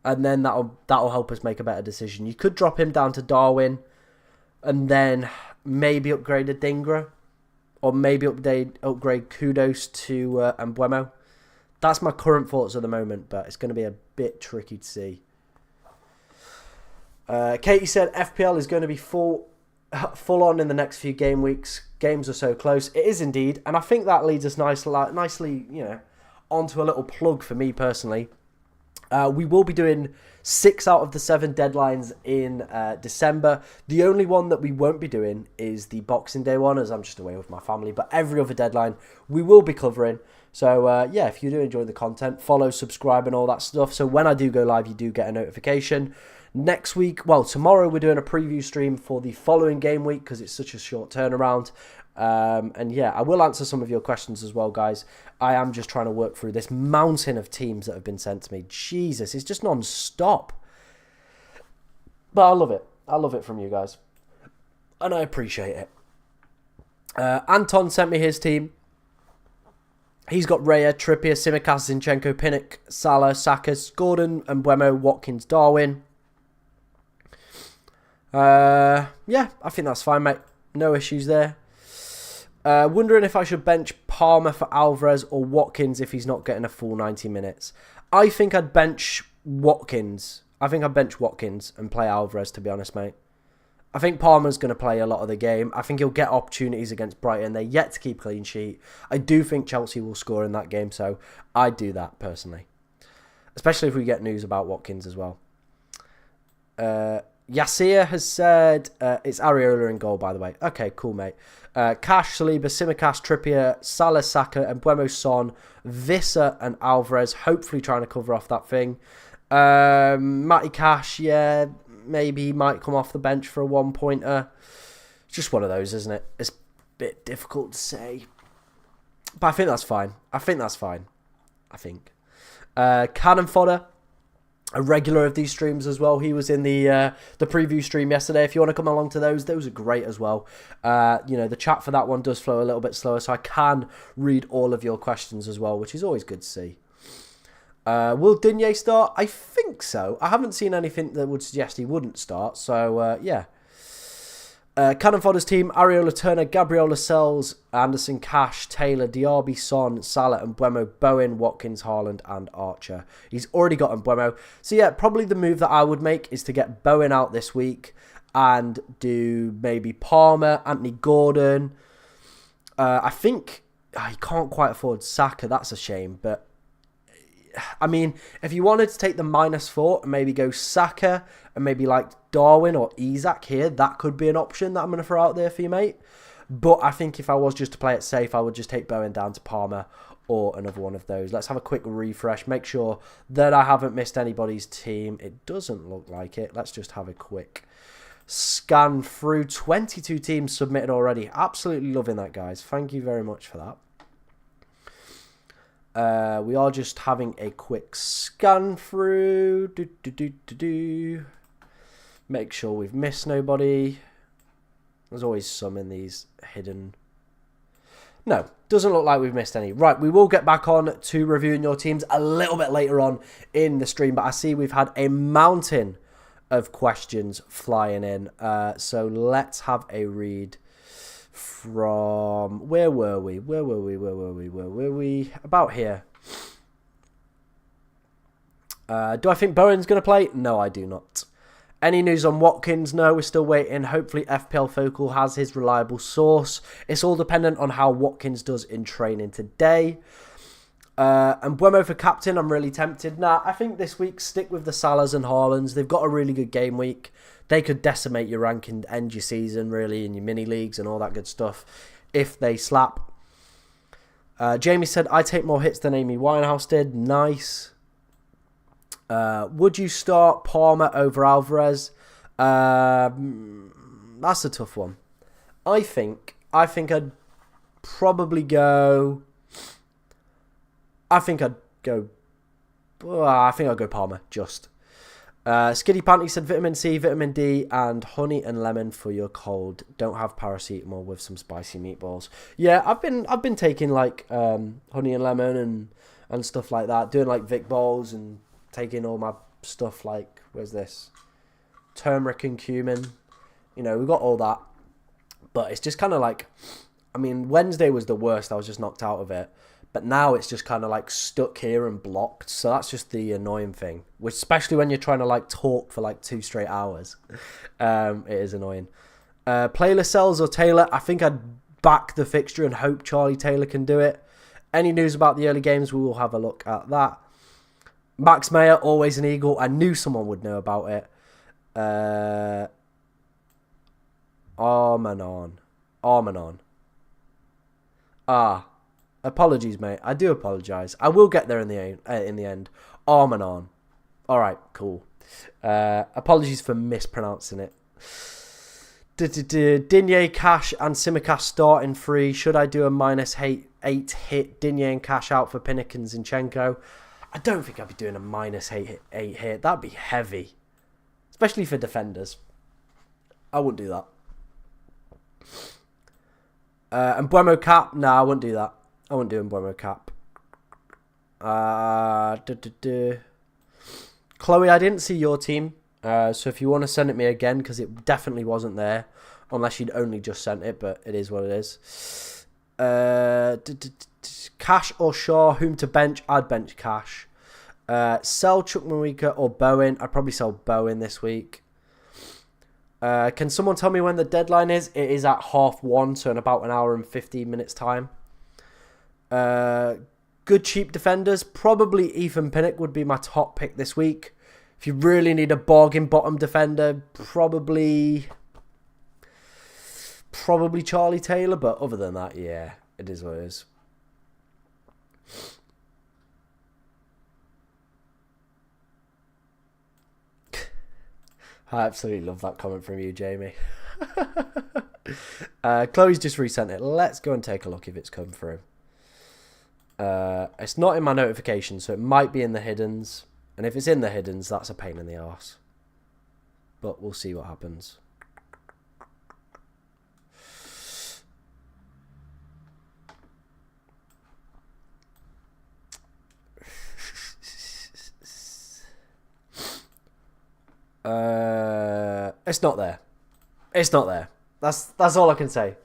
And then that'll help us make a better decision. You could drop him down to Darwin and then maybe upgrade a Dingra. Or maybe upgrade Kudos to Mbuemo. That's my current thoughts at the moment, but it's going to be a bit tricky to see. Katie said FPL is going to be full on in the next few game weeks. Games are so close. It is indeed, and I think that leads us nicely, onto a little plug for me personally. We will be doing 6 out of the 7 deadlines in December. The only one that we won't be doing is the Boxing Day one, as I'm just away with my family. But every other deadline we will be covering. So, yeah, if you do enjoy the content, follow, subscribe and all that stuff. So when I do go live, you do get a notification. Next week, well, tomorrow we're doing a preview stream for the following game week because it's such a short turnaround. And yeah, I will answer some of your questions as well, guys. I am just trying to work through this mountain of teams that have been sent to me. Jesus, it's just non-stop. But I love it. I love it from you guys. And I appreciate it. Anton sent me his team. He's got Raya, Trippier, Tsimikas, Zinchenko, Pinnock, Salah, Saka, Gordon, Mbuemo, Watkins, Darwin. Yeah, I think that's fine, mate. No issues there. Wondering if I should bench Palmer for Alvarez or Watkins if he's not getting a full 90 minutes. I think I'd bench Watkins. I think I'd bench Watkins and play Alvarez, to be honest, mate. I think Palmer's going to play a lot of the game. I think he'll get opportunities against Brighton. They're yet to keep clean sheet. I do think Chelsea will score in that game, so I'd do that personally. Especially if we get news about Watkins as well. Yasir has said, it's Areola in goal, by the way. Okay, cool, mate. Cash, Saliba, Simicast, Trippier, Salah, Saka, and Mbeumo, Son, Visser, and Alvarez. Hopefully trying to cover off that thing. Matty Cash, yeah, maybe he might come off the bench for a one-pointer. It's just one of those, isn't it? It's a bit difficult to say. But I think that's fine. I think. Cannon Fodder, a regular of these streams as well. He was in the preview stream yesterday. If you want to come along to those are great as well. The chat for that one does flow a little bit slower, so I can read all of your questions as well, which is always good to see. Will Digne start? I think so. I haven't seen anything that would suggest he wouldn't start, so yeah. Cannon Fodder's team: Areola, Turner, Gabriel Lascelles, Anderson, Cash, Taylor, Diaby, Son, Salah, and Mbeumo, Bowen, Watkins, Haaland, and Archer. He's already got Mbeumo. So yeah, probably the move that I would make is to get Bowen out this week and do maybe Palmer, Anthony Gordon. I think he can't quite afford Saka. That's a shame. But I mean, if you wanted to take the -4 and maybe go Saka and maybe like Darwin or Isak here, that could be an option that I'm going to throw out there for you, mate. But I think if I was just to play it safe, I would just take Bowen down to Palmer or another one of those. Let's have a quick refresh. Make sure that I haven't missed anybody's team. It doesn't look like it. Let's just have a quick scan through. 22 teams submitted already. Absolutely loving that, guys. Thank you very much for that. We are just having a quick scan through. Make sure we've missed nobody. There's always some in these hidden. No, doesn't look like we've missed any. Right, we will get back on to reviewing your teams a little bit later on in the stream, but I see we've had a mountain of questions flying in. So let's have a read from... Where were we? About here. Do I think Bowen's going to play? No, I do not. Any news on Watkins? No, we're still waiting. Hopefully FPL Focal has his reliable source. It's all dependent on how Watkins does in training today. And Mbeumo for captain, I'm really tempted. Nah, I think this week stick with the Salahs and Haalands. They've got a really good game week. They could decimate your rank and end your season, really, in your mini leagues and all that good stuff if they slap. Jamie said, I take more hits than Amy Winehouse did. Nice. Would you start Palmer over Alvarez? That's a tough one. I think I'd probably go... I think I'd go Palmer, just. Skiddy Panty said vitamin C, vitamin D, and honey and lemon for your cold. Don't have paracetamol with some spicy meatballs. Yeah, I've been taking like honey and lemon and stuff like that. Doing like Vic Bowls and taking all my stuff like, where's this? Turmeric and cumin. You know, we've got all that. But it's just kind of like, I mean, Wednesday was the worst. I was just knocked out of it. But now it's just kind of like stuck here and blocked. So that's just the annoying thing. Which, especially when you're trying to like talk for like 2 straight hours. It is annoying. Play Lascelles or Taylor. I think I'd back the fixture and hope Charlie Taylor can do it. Any news about the early games, we will have a look at that. Max Meyer, always an Eagle. I knew someone would know about it. Armanon. Apologies, mate. I do apologise. I will get there in the end. Armanon. All right, cool. Apologies for mispronouncing it. Digne, Cash, and Simicast starting free. Should I do a -8 hit Digne and Cash out for Pinnock and Zinchenko? I don't think I'd be doing a -8 hit. That'd be heavy. Especially for defenders. I wouldn't do that. And Mbeumo cap? No, I wouldn't do that. I wouldn't do Mbeumo cap. Chloe, I didn't see your team. So if you want to send it me again, because it definitely wasn't there. Unless you'd only just sent it, but it is what it is. Cash or Shaw, whom to bench? I'd bench Cash. Sell Chukwuemeka or Bowen? I'd probably sell Bowen this week. Can someone tell me when the deadline is? It is at 1:30, so in about an hour and 15 minutes time. Good cheap defenders. Probably Ethan Pinnock would be my top pick this week. If you really need a bargain bottom defender, probably Charlie Taylor. But other than that, yeah, it is what it is. I absolutely love that comment from you, Jamie. Chloe's just resent it. Let's go and take a look if it's come through. It's not in my notifications, so it might be in the hiddens. And if it's in the hiddens, that's a pain in the arse. But we'll see what happens. It's not there. It's not there. That's all I can say.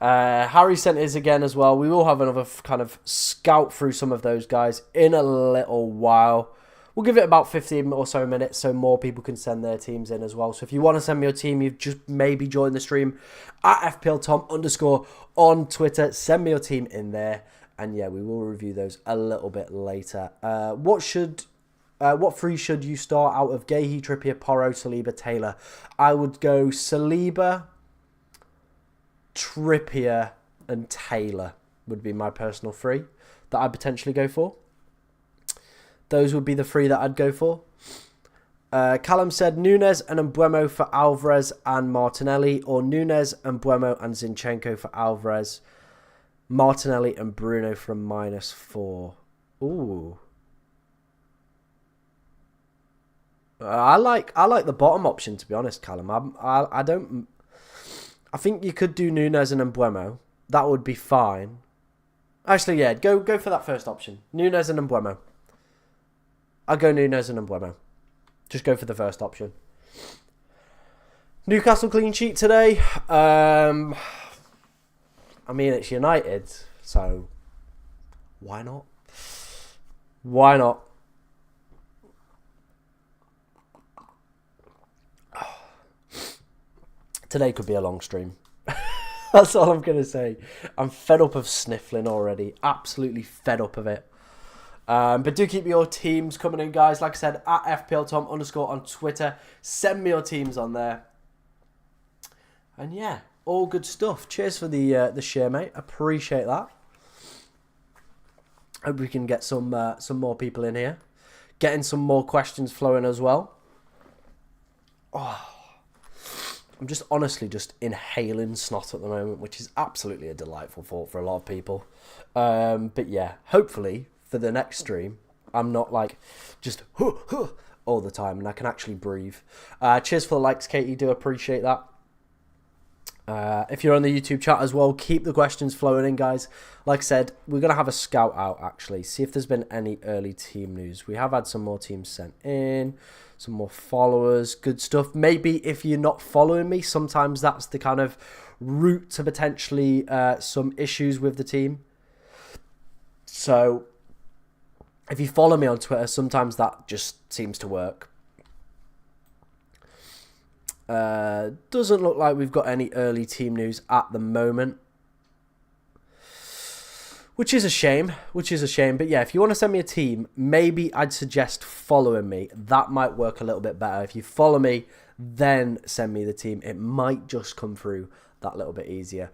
Harry sent his again as well. We will have another kind of scout through some of those guys in a little while. We'll give it about 15 or so minutes so more people can send their teams in as well. So if you want to send me your team, you've just maybe joined the stream at FPLTom_ on Twitter. Send me your team in there. And yeah, we will review those a little bit later. What three should you start out of Gahey, Trippier, Porro, Saliba, Taylor? I would go Saliba, Trippier and Taylor would be my personal three that I'd potentially go for. Those would be the three that I'd go for. Callum said Nunes and Mbeumo for Alvarez and Martinelli, or Nunes and Mbeumo and Zinchenko for Alvarez, Martinelli and Bruno from -4. Ooh. I like the bottom option, to be honest, Callum. I don't. I think you could do Nunes and Mbeumo. That would be fine. Actually, yeah, go for that first option. Nunes and Mbeumo. I'll go Nunes and Mbeumo. Just go for the first option. Newcastle clean sheet today. I mean, it's United, so why not? Why not? Today could be a long stream. That's all I'm going to say. I'm fed up of sniffling already. Absolutely fed up of it. But do keep your teams coming in, guys. Like I said, at FPLTom_ on Twitter. Send me your teams on there. And yeah, all good stuff. Cheers for the share, mate. Appreciate that. Hope we can get some more people in here. Getting some more questions flowing as well. Oh, I'm just honestly just inhaling snot at the moment, which is absolutely a delightful thought for a lot of people. But yeah, hopefully for the next stream, I'm not like just all the time and I can actually breathe. Cheers for the likes, Katie. Do appreciate that. If you're on the YouTube chat as well, keep the questions flowing in, guys. Like I said, we're going to have a scout out, actually. See if there's been any early team news. We have had some more teams sent in. Some more followers. Good stuff. Maybe if you're not following me, sometimes that's the kind of route to potentially some issues with the team. So if you follow me on Twitter, sometimes that just seems to work. Doesn't look like we've got any early team news at the moment, which is a shame. But yeah, if you want to send me a team, maybe I'd suggest following me. That might work a little bit better. If you follow me, then send me the team. It might just come through that little bit easier.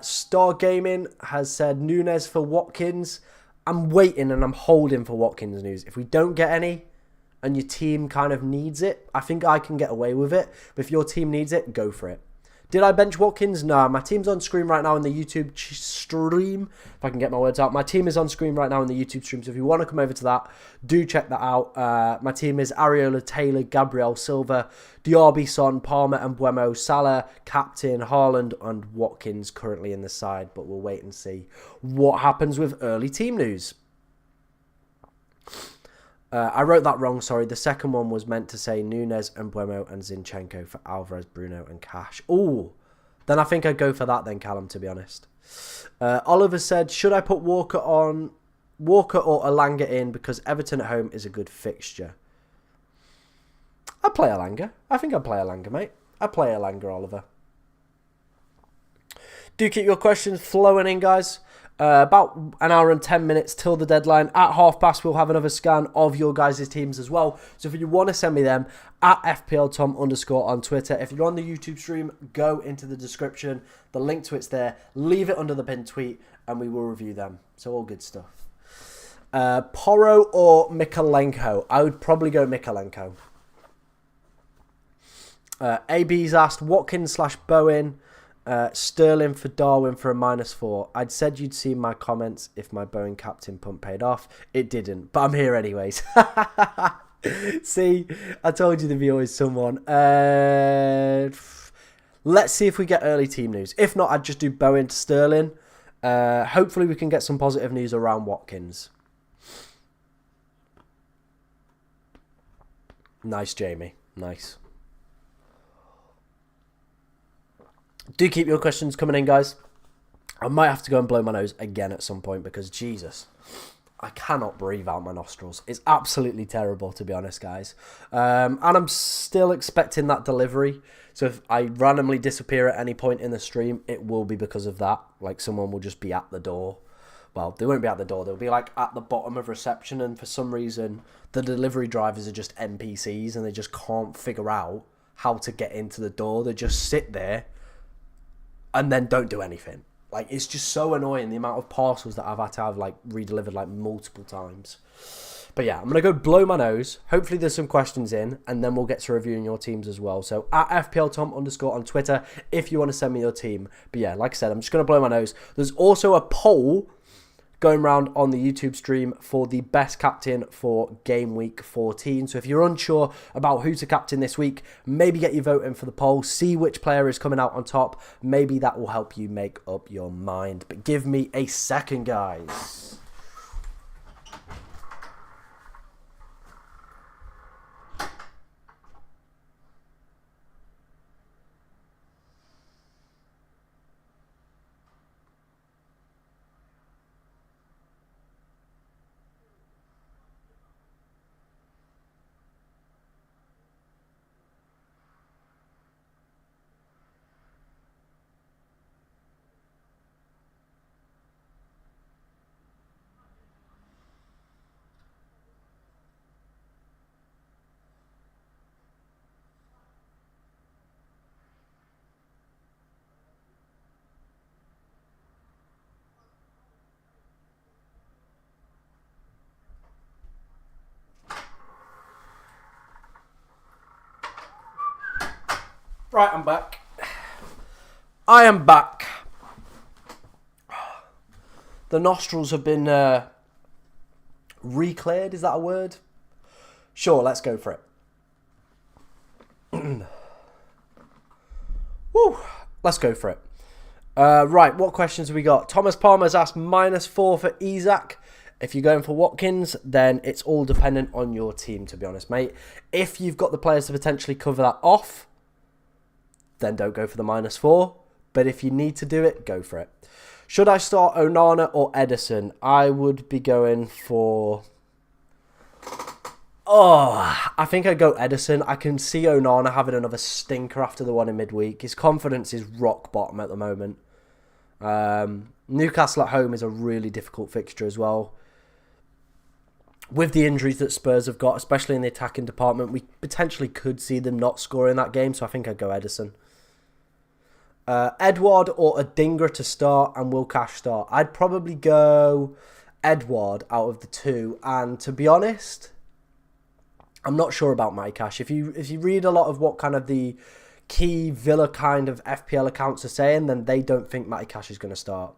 Star Gaming has said Nunes for Watkins. I'm waiting and I'm holding for Watkins news. If we don't get any and your team kind of needs it, I think I can get away with it. But if your team needs it, go for it. Did I bench Watkins? No, my team's on screen right now in the YouTube stream. If I can get my words out. My team is on screen right now in the YouTube stream. So if you want to come over to that, do check that out. My team is Areola, Taylor, Gabriel, Silva, Diaby, Son, Palmer, and Mbeumo, Salah, Captain, Haaland, and Watkins currently in the side. But we'll wait and see what happens with early team news. I wrote that wrong, sorry. The second one was meant to say Nunes and Mbeumo and Zinchenko for Alvarez, Bruno and Cash. Ooh, then I think I'd go for that then, Callum, to be honest. Oliver said, should I put Walker or Elanga in because Everton at home is a good fixture? I'd play Elanga. I think I'd play Elanga, mate. I'd play Elanga, Oliver. Do keep your questions flowing in, guys. About an hour and 10 minutes till the deadline. At past, we'll have another scan of your guys' teams as well. So if you want to send me them, at FPLTom_ on Twitter. If you're on the YouTube stream, go into the description. The link to it's there. Leave it under the pinned tweet, and we will review them. So all good stuff. Porro or Mikalenko? I would probably go Mikalenko. AB's asked, Watkins/Bowen, Sterling for Darwin for a -4. I'd said you'd see my comments if my Bowen captain pump paid off. It didn't, but I'm here anyways. See, I told you there'd be always someone. Let's see if we get early team news. If not, I'd just do Bowen to Sterling. Hopefully we can get some positive news around Watkins. Nice, Jamie. Nice. Do keep your questions coming in, guys. I might have to go and blow my nose again at some point because, Jesus, I cannot breathe out my nostrils. It's absolutely terrible, to be honest, guys. And I'm still expecting that delivery. So if I randomly disappear at any point in the stream, it will be because of that. Like, someone will just be at the door. Well, they won't be at the door. They'll be, like, at the bottom of reception. And for some reason, the delivery drivers are just NPCs and they just can't figure out how to get into the door. They just sit there and then don't do anything. Like, it's just so annoying, the amount of parcels that I've had to have, like, redelivered, like, multiple times. But yeah, I'm going to go blow my nose. Hopefully there's some questions in, and then we'll get to reviewing your teams as well. So, at FPLTom_ on Twitter, if you want to send me your team. But yeah, like I said, I'm just going to blow my nose. There's also a poll going around on the YouTube stream for the best captain for Game Week 14. So if you're unsure about who to captain this week, maybe get your vote in for the poll. See which player is coming out on top. Maybe that will help you make up your mind. But give me a second, guys. Right, I'm back. I am back. The nostrils have been re-cleared. Is that a word? Sure, let's go for it. Woo, let's go for it. Right, what questions have we got? Thomas Palmer's asked -4 for Isaac. If you're going for Watkins, then it's all dependent on your team, to be honest, mate. If you've got the players to potentially cover that off, then don't go for the -4. But if you need to do it, go for it. Should I start Onana or Edison? I would be going for... I think I'd go Edison. I can see Onana having another stinker after the one in midweek. His confidence is rock bottom at the moment. Newcastle at home is a really difficult fixture as well. With the injuries that Spurs have got, especially in the attacking department, we potentially could see them not scoring that game. So I think I'd go Edison. Edward or Adingra to start and Will Cash start. I'd probably go Edward out of the two. And to be honest, I'm not sure about my Cash. If you read a lot of what kind of the key Villa kind of FPL accounts are saying, then they don't think Matty Cash is going to start.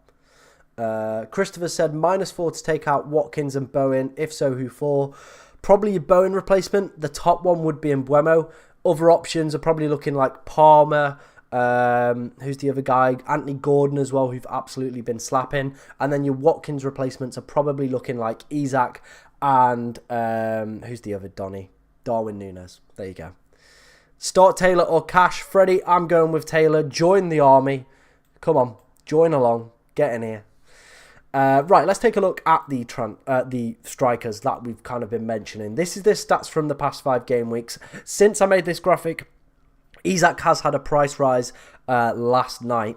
Christopher said -4 to take out Watkins and Bowen. If so, who for? Probably a Bowen replacement. The top one would be Mbeumo. Other options are probably looking like Palmer. Who's the other guy? Anthony Gordon as well, who've absolutely been slapping. And then your Watkins replacements are probably looking like Isaac and who's the other Donny? Darwin Núñez. There you go. Start Taylor or Cash. Freddie, I'm going with Taylor. Join the army. Come on, join along. Get in here. Right, let's take a look at the strikers that we've kind of been mentioning. This is the stats from the past 5 game weeks. Since I made this graphic, Isaac has had a price rise last night.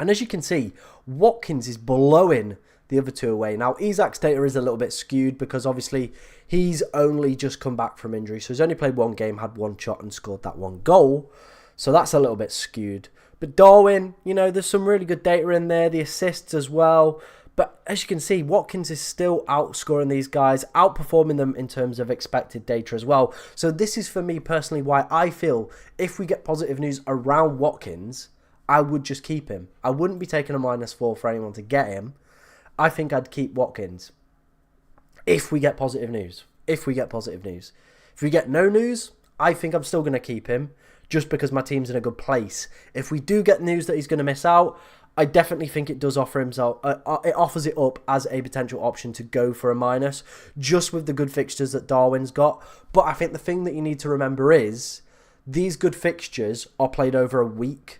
And as you can see, Watkins is blowing the other two away. Now, Isak's data is a little bit skewed because obviously he's only just come back from injury. So he's only played one game, had one shot and scored that one goal. So that's a little bit skewed. But Darwin, you know, there's some really good data in there. The assists as well. But as you can see, Watkins is still outscoring these guys, outperforming them in terms of expected data as well. So this is for me personally why I feel if we get positive news around Watkins, I would just keep him. I wouldn't be taking a -4 for anyone to get him. I think I'd keep Watkins if we get positive news. If we get no news, I think I'm still going to keep him just because my team's in a good place. If we do get news that he's going to miss out, I definitely think it does offer himself. It offers it up as a potential option to go for a minus, just with the good fixtures that Darwin's got. But I think the thing that you need to remember is these good fixtures are played over a week.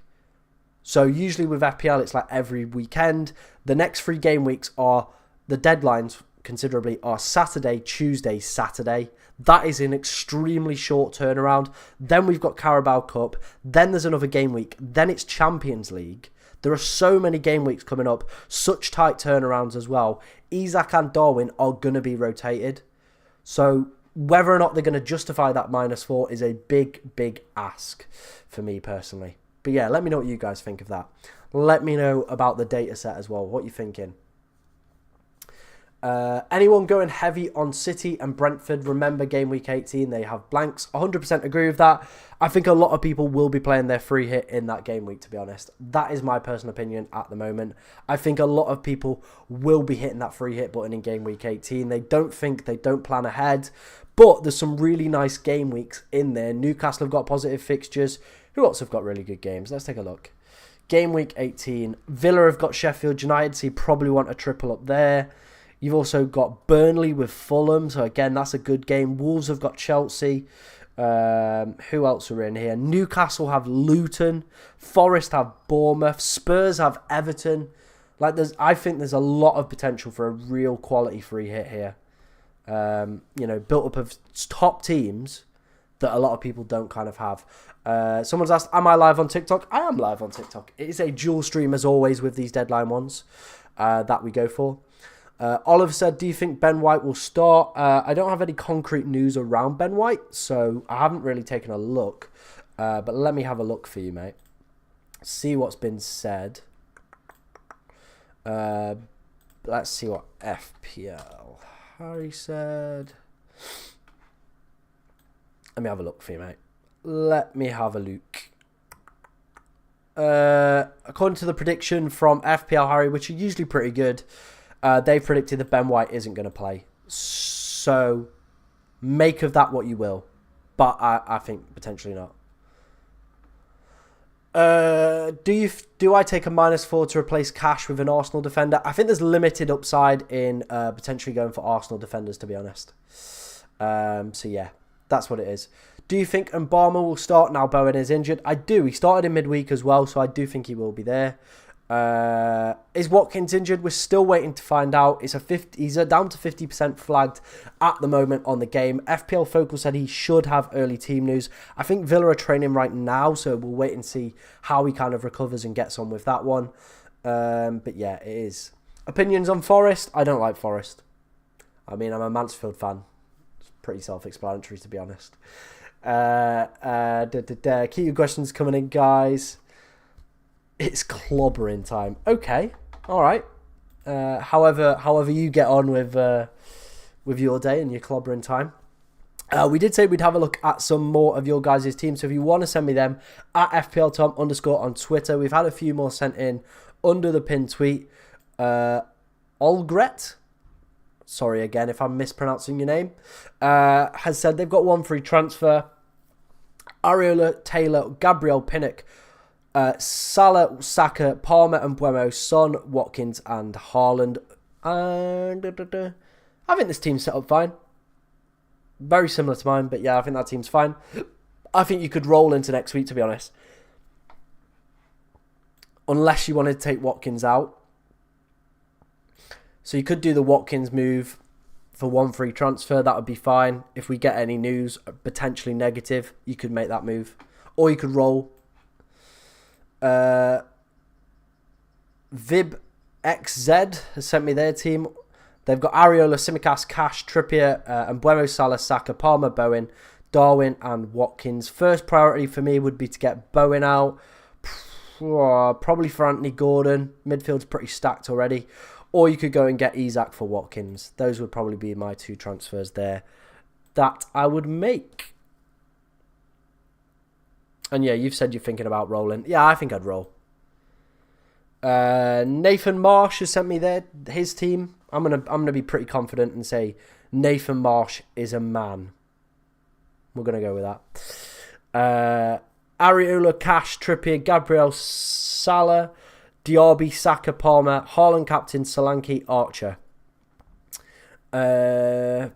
So usually with FPL, it's like every weekend. The next 3 game weeks are the deadlines considerably are Saturday, Tuesday, Saturday. That is an extremely short turnaround. Then we've got Carabao Cup. Then there's another game week. Then it's Champions League. There are so many game weeks coming up, such tight turnarounds as well. Isak and Darwin are going to be rotated. So whether or not they're going to justify that -4 is a big, big ask for me personally. But yeah, let me know what you guys think of that. Let me know about the data set as well. What you're thinking. Anyone going heavy on City and Brentford? Remember game week 18, they have blanks. 100% agree with that. I think a lot of people will be playing their free hit in that game week, to be honest. That is my personal opinion at the moment. I think a lot of people will be hitting that free hit button in game week 18. They don't plan ahead. But there's some really nice game weeks in there. Newcastle have got positive fixtures. Who else have got really good games? Let's take a look. Game week 18. Villa have got Sheffield United, so you probably want a triple up there. You've also got Burnley with Fulham. So, again, that's a good game. Wolves have got Chelsea. Who else are in here? Newcastle have Luton. Forest have Bournemouth. Spurs have Everton. I think there's a lot of potential for a real quality free hit here. Built up of top teams that a lot of people don't kind of have. Someone's asked, am I live on TikTok? I am live on TikTok. It is a dual stream as always with these deadline ones that we go for. Oliver said, do you think Ben White will start? I don't have any concrete news around Ben White, so I haven't really taken a look. But let me have a look for you, mate. See what's been said. Let's see what FPL Harry said. Let me have a look for you, mate. Let me have a look. According to the prediction from FPL Harry, which are usually pretty good, they predicted that Ben White isn't going to play. So, make of that what you will. But I think potentially not. Do I take a -4 to replace Cash with an Arsenal defender? I think there's limited upside in potentially going for Arsenal defenders, to be honest. So, yeah, that's what it is. Do you think Mbama will start now Bowen is injured? I do. He started in midweek as well, so I do think he will be there. Is Watkins injured? We're still waiting to find out. He's down to 50% flagged at the moment on the game. FPL Focus said he should have early team news. I think Villa are training right now, so we'll wait and see how he kind of recovers and gets on with that one. But yeah, it is. Opinions on Forest? I don't like Forest. I mean, I'm a Mansfield fan. It's pretty self-explanatory, to be honest. Keep your questions coming in, guys. It's clobbering time. Okay, all right. However you get on with your day and your clobbering time. We did say we'd have a look at some more of your guys' teams. So if you want to send me them at FPLTom_ on Twitter. We've had a few more sent in under the pinned tweet. Olgret, sorry again if I'm mispronouncing your name, has said they've got one free transfer. Areola, Taylor, Gabriel Pinnock, Salah, Saka, Palmer and Buemo, Son, Watkins and Haaland. I think this team's set up fine. Very similar to mine, but yeah, I think that team's fine. I think you could roll into next week, to be honest. Unless you wanted to take Watkins out. So you could do the Watkins move for one free transfer. That would be fine. If we get any news, potentially negative, you could make that move. Or you could roll. Vib XZ has sent me their team. They've got Areola, Simicast, Cash, Trippier, Mbuemo, Salah, Saka, Palmer, Bowen, Darwin and Watkins. First priority for me would be to get Bowen out. Probably for Anthony Gordon. Midfield's pretty stacked already. Or you could go and get Isak for Watkins. Those would probably be my 2 transfers there that I would make. And yeah, you've said you're thinking about rolling. Yeah, I think I'd roll. Nathan Marsh has sent me his team. I'm gonna be pretty confident and say Nathan Marsh is a man. We're gonna go with that. Areola, Cash, Trippier, Gabriel, Salah, Diaby, Saka, Palmer, Haaland, Captain, Solanke, Archer. I'm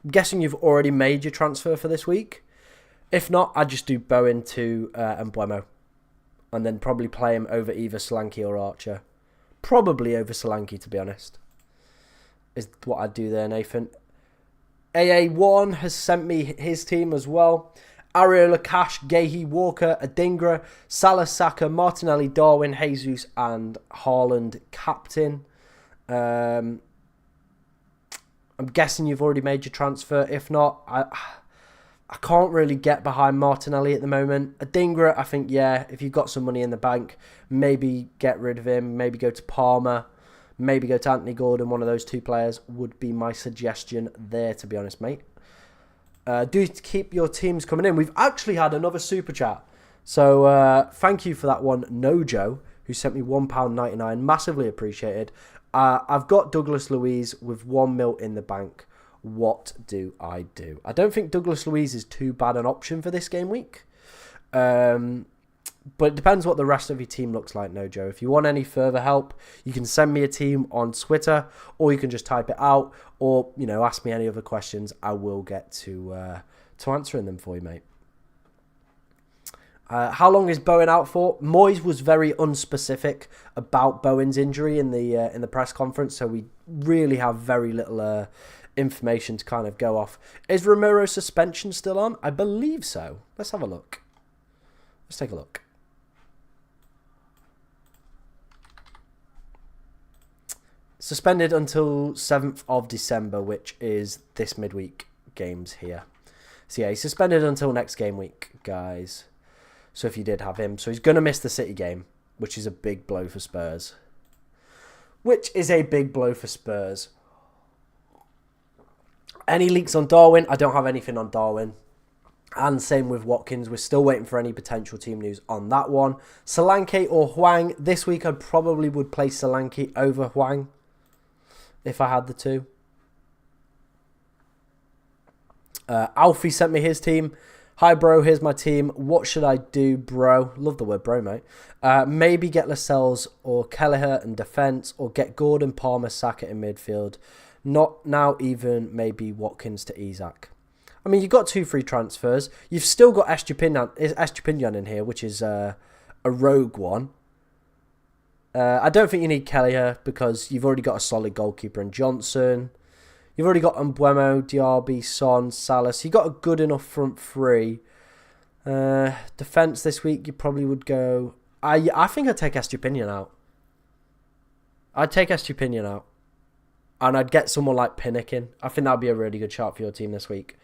guessing you've already made your transfer for this week. If not, I'd just do Bowen to Mbuemo. And then probably play him over either Solanke or Archer. Probably over Solanke, to be honest. Is what I'd do there, Nathan. AA1 has sent me his team as well. Areola, Cash, Gahey, Walker, Adingra, Salah, Saka, Martinelli, Darwin, Jesus and Haaland captain. I'm guessing you've already made your transfer. If not, I can't really get behind Martinelli at the moment. Adingra, I think, yeah, if you've got some money in the bank, maybe get rid of him. Maybe go to Palmer. Maybe go to Anthony Gordon. One of those 2 players would be my suggestion there, to be honest, mate. Do keep your teams coming in. We've actually had another super chat. So thank you for that one, Nojo, who sent me £1.99. Massively appreciated. I've got Douglas Luiz with 1 mil in the bank. What do I do? I don't think Douglas Luiz is too bad an option for this game week. But it depends what the rest of your team looks like, Nojo. If you want any further help, you can send me a team on Twitter, or you can just type it out, or ask me any other questions. I will get to answering them for you, mate. How long is Bowen out for? Moyes was very unspecific about Bowen's injury in the press conference, so we really have very little information to kind of go off. Is Romero's suspension still on? I believe so. Let's have a look. Let's take a look. Suspended until 7th of December, which is this midweek games here. So yeah, he's suspended until next game week, guys. So if you did have him. So he's going to miss the City game, which is a big blow for Spurs. Any leaks on Darwin? I don't have anything on Darwin. And same with Watkins. We're still waiting for any potential team news on that one. Solanke or Hwang. This week I probably would play Solanke over Hwang if I had the 2. Alfie sent me his team. Hi, bro. Here's my team. What should I do, bro? Love the word bro, mate. Maybe get Lascelles or Kelleher in defence, or get Gordon, Palmer, Saka in midfield. Not now even maybe Watkins to Isak. I mean, you've got 2 free transfers. You've still got Estupinian in here, which is a rogue one. I don't think you need Kelleher because you've already got a solid goalkeeper in Johnson. You've already got Mbuemo, Diaby, Son, Salah. So you've got a good enough front 3. Defence this week, you probably would go... I think I'd take Estupinian out. And I'd get someone like Pinnikin. I think that would be a really good shout for your team this week.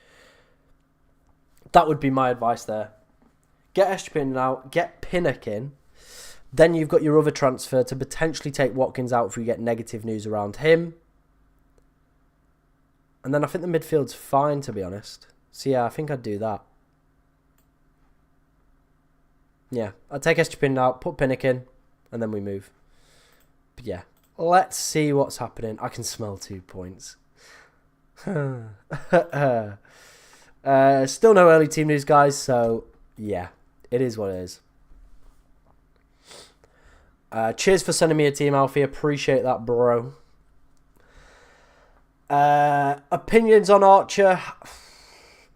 That would be my advice there. Get Estupinian out. Get Pinnikin. Then you've got your other transfer to potentially take Watkins out if you get negative news around him. And then I think the midfield's fine, to be honest. So yeah, I think I'd do that. Yeah, I'd take Estupinian out, put Pinnikin, and then we move. But yeah, let's see what's happening. I can smell 2 points. Still no early team news, guys. So yeah, it is what it is. Cheers for sending me a team, Alfie. Appreciate that, bro. Opinions on Archer.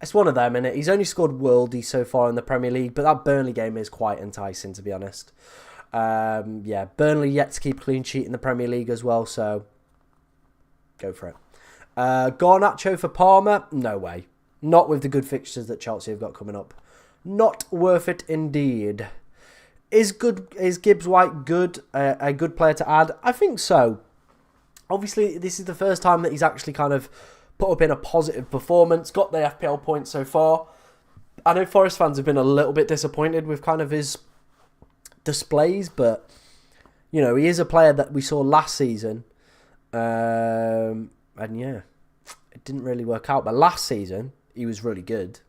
It's one of them, innit? He's only scored worldie so far in the Premier League, but that Burnley game is quite enticing, to be honest. Yeah, Burnley yet to keep a clean sheet in the Premier League as well, so go for it. Garnacho for Palmer? No way. Not with the good fixtures that Chelsea have got coming up. Not worth it indeed. Is Gibbs White good? A good player to add? I think so. Obviously, this is the first time that he's actually kind of put up in a positive performance. Got the FPL points so far. I know Forest fans have been a little bit disappointed with kind of his displays, but you know, he is a player that we saw last season, and yeah, it didn't really work out. But last season, he was really good,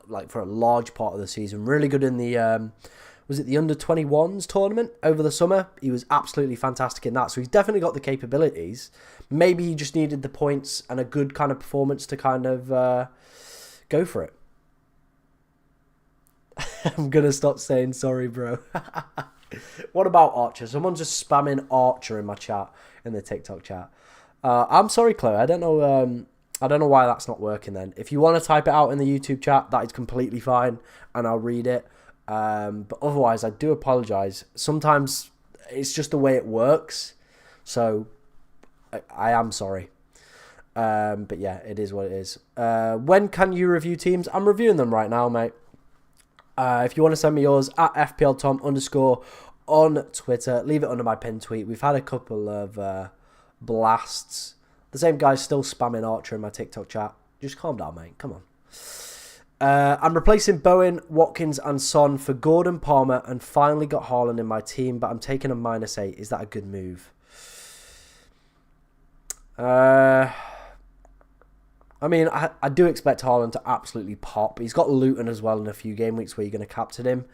like for a large part of the season. Really good in the was it the under-21s tournament over the summer? He was absolutely fantastic in that. So he's definitely got the capabilities. Maybe he just needed the points and a good kind of performance to kind of go for it. I'm going to stop saying sorry, bro. What about Archer? Someone's just spamming Archer in my chat, in the TikTok chat. I'm sorry, Chloe. I don't know why that's not working then. If you want to type it out in the YouTube chat, that is completely fine, and I'll read it. But otherwise, I do apologise. Sometimes it's just the way it works. So I am sorry. But yeah, it is what it is. When can you review teams? I'm reviewing them right now, mate. If you want to send me yours, at FPLTom_ on Twitter, leave it under my pinned tweet. We've had a couple of blasts. The same guy's still spamming Archer in my TikTok chat. Just calm down, mate. Come on. I'm replacing Bowen, Watkins and Son for Gordon, Palmer, and finally got Haaland in my team, but I'm taking a -8. Is that a good move? I mean, I do expect Haaland to absolutely pop. He's got Luton as well in a few game weeks where you're going to captain him.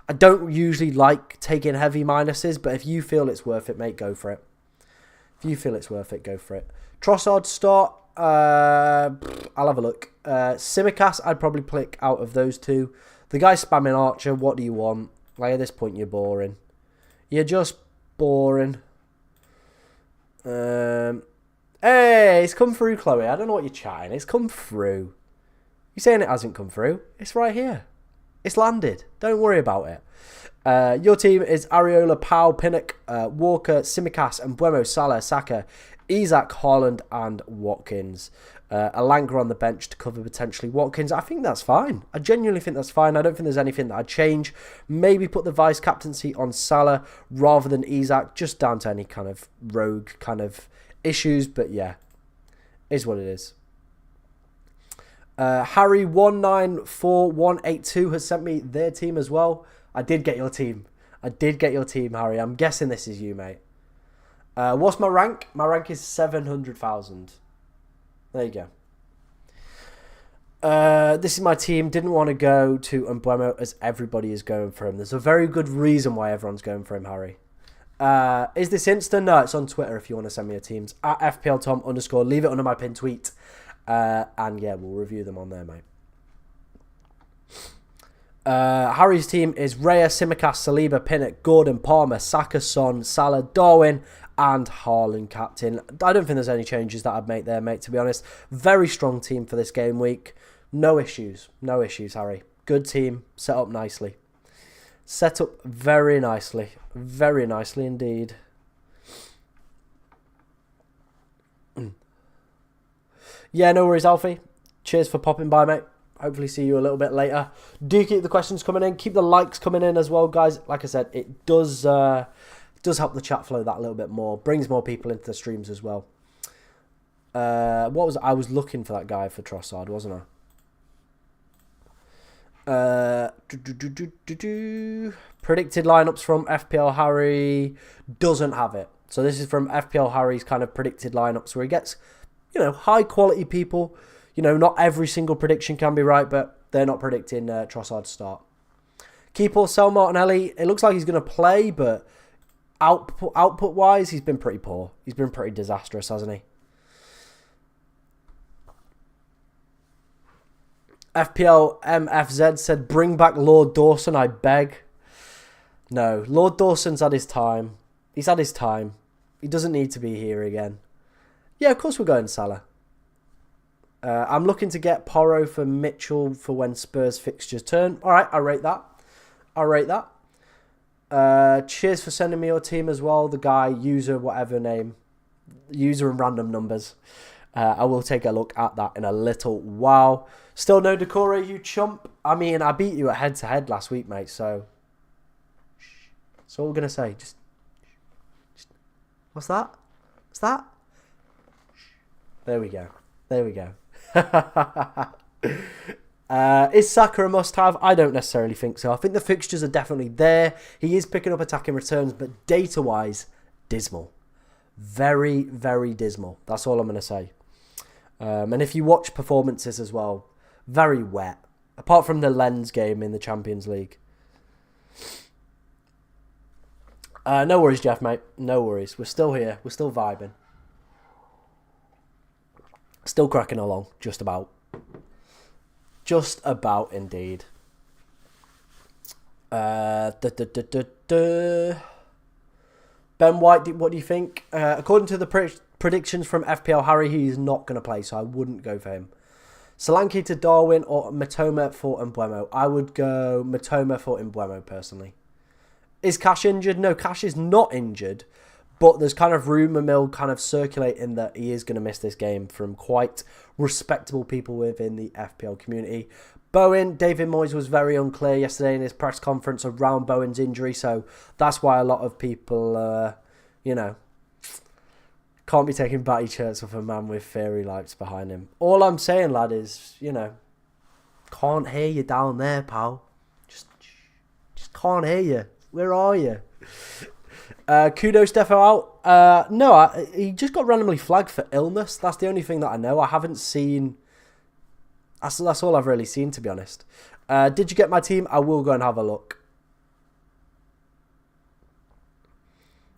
I don't usually like taking heavy minuses, but if you feel it's worth it, mate, go for it. If you feel it's worth it, go for it. Trossard start. I'll have a look. Simicast, I'd probably pick out of those two. The guy spamming Archer, what do you want? Like, at this point, you're boring. You're just boring. Hey, it's come through, Chloe. I don't know what you're chatting. It's come through. You saying it hasn't come through? It's right here. It's landed. Don't worry about it. Your team is Areola, Powell, Pinnock, Walker, Simicast, and Buemo, Salah, Saka, Isak, Haaland, and Watkins. Alanga on the bench to cover potentially Watkins. I think that's fine. I genuinely think that's fine. I don't think there's anything that I'd change. Maybe put the vice captaincy on Salah rather than Isak, just down to any kind of rogue kind of issues. But yeah, is what it is. Harry194182 has sent me their team as well. I did get your team. Harry. I'm guessing this is you, mate. What's my rank? My rank is 700,000. There you go. This is my team. Didn't want to go to Mbeumo as everybody is going for him. There's a very good reason why everyone's going for him, Harry. Is this Insta? No, it's on Twitter if you want to send me your teams. At FPLTom_. Leave it under my pinned tweet. And yeah, we'll review them on there, mate. Harry's team is Raya, Simicast, Saliba, Pinnock, Gordon, Palmer, Saka, Son, Salah, Darwin, and Haaland captain. I don't think there's any changes that I'd make there, mate, to be honest. Very strong team for this game week. No issues, Harry. Good team, set up nicely. Set up very nicely indeed. Yeah, no worries, Alfie. Cheers for popping by, mate. Hopefully see you a little bit later. Do keep the questions coming in. Keep the likes coming in as well, guys. Like I said, it does help the chat flow that a little bit more. Brings more people into the streams as well. I was looking for that guy for Trossard, wasn't I? Predicted lineups from FPL Harry doesn't have it. So this is from FPL Harry's kind of predicted lineups where he gets, high quality people. Not every single prediction can be right, but they're not predicting Trossard to start. Keep or sell Martinelli. It looks like he's going to play, but output-wise, he's been pretty poor. He's been pretty disastrous, hasn't he? FPL MFZ said, bring back Lord Dawson, I beg. No, Lord Dawson's had his time. He's had his time. He doesn't need to be here again. Yeah, of course we're going Salah. I'm looking to get Porro for Mitchell for when Spurs fixtures turn. All right, I rate that. Cheers for sending me your team as well. The guy, user, whatever name. User and random numbers. I will take a look at that in a little while. Still no Decore, you chump. I mean, I beat you at head-to-head last week, mate, so That's all we're going to say. Just... What's that? What's that? There we go. There we go. Is Saka a must-have? I don't necessarily think so. I think the fixtures are definitely there. He is picking up attacking returns, but data-wise, dismal. Very, very dismal. That's all I'm going to say. And if you watch performances as well, very wet. Apart from the Lens game in the Champions League. No worries, Jeff, mate. No worries. We're still here. We're still vibing. Still cracking along, just about. Just about, indeed. Ben White, what do you think? According to the predictions from FPL Harry, he's not going to play, so I wouldn't go for him. Solanke to Darwin or Matoma for Mbeumo. I would go Matoma for Mbeumo, personally. Is Cash injured? No, Cash is not injured. But there's kind of rumour mill kind of circulating that he is going to miss this game from quite respectable people within the FPL community. Bowen, David Moyes was very unclear yesterday in his press conference around Bowen's injury. So that's why a lot of people, can't be taking batty shirts off a man with fairy lights behind him. All I'm saying, lad, is, can't hear you down there, pal. Just can't hear you. Where are you? Kudos Defo out. No, he just got randomly flagged for illness. That's the only thing that I know. I haven't seen... That's all I've really seen, to be honest. Did you get my team? I will go and have a look.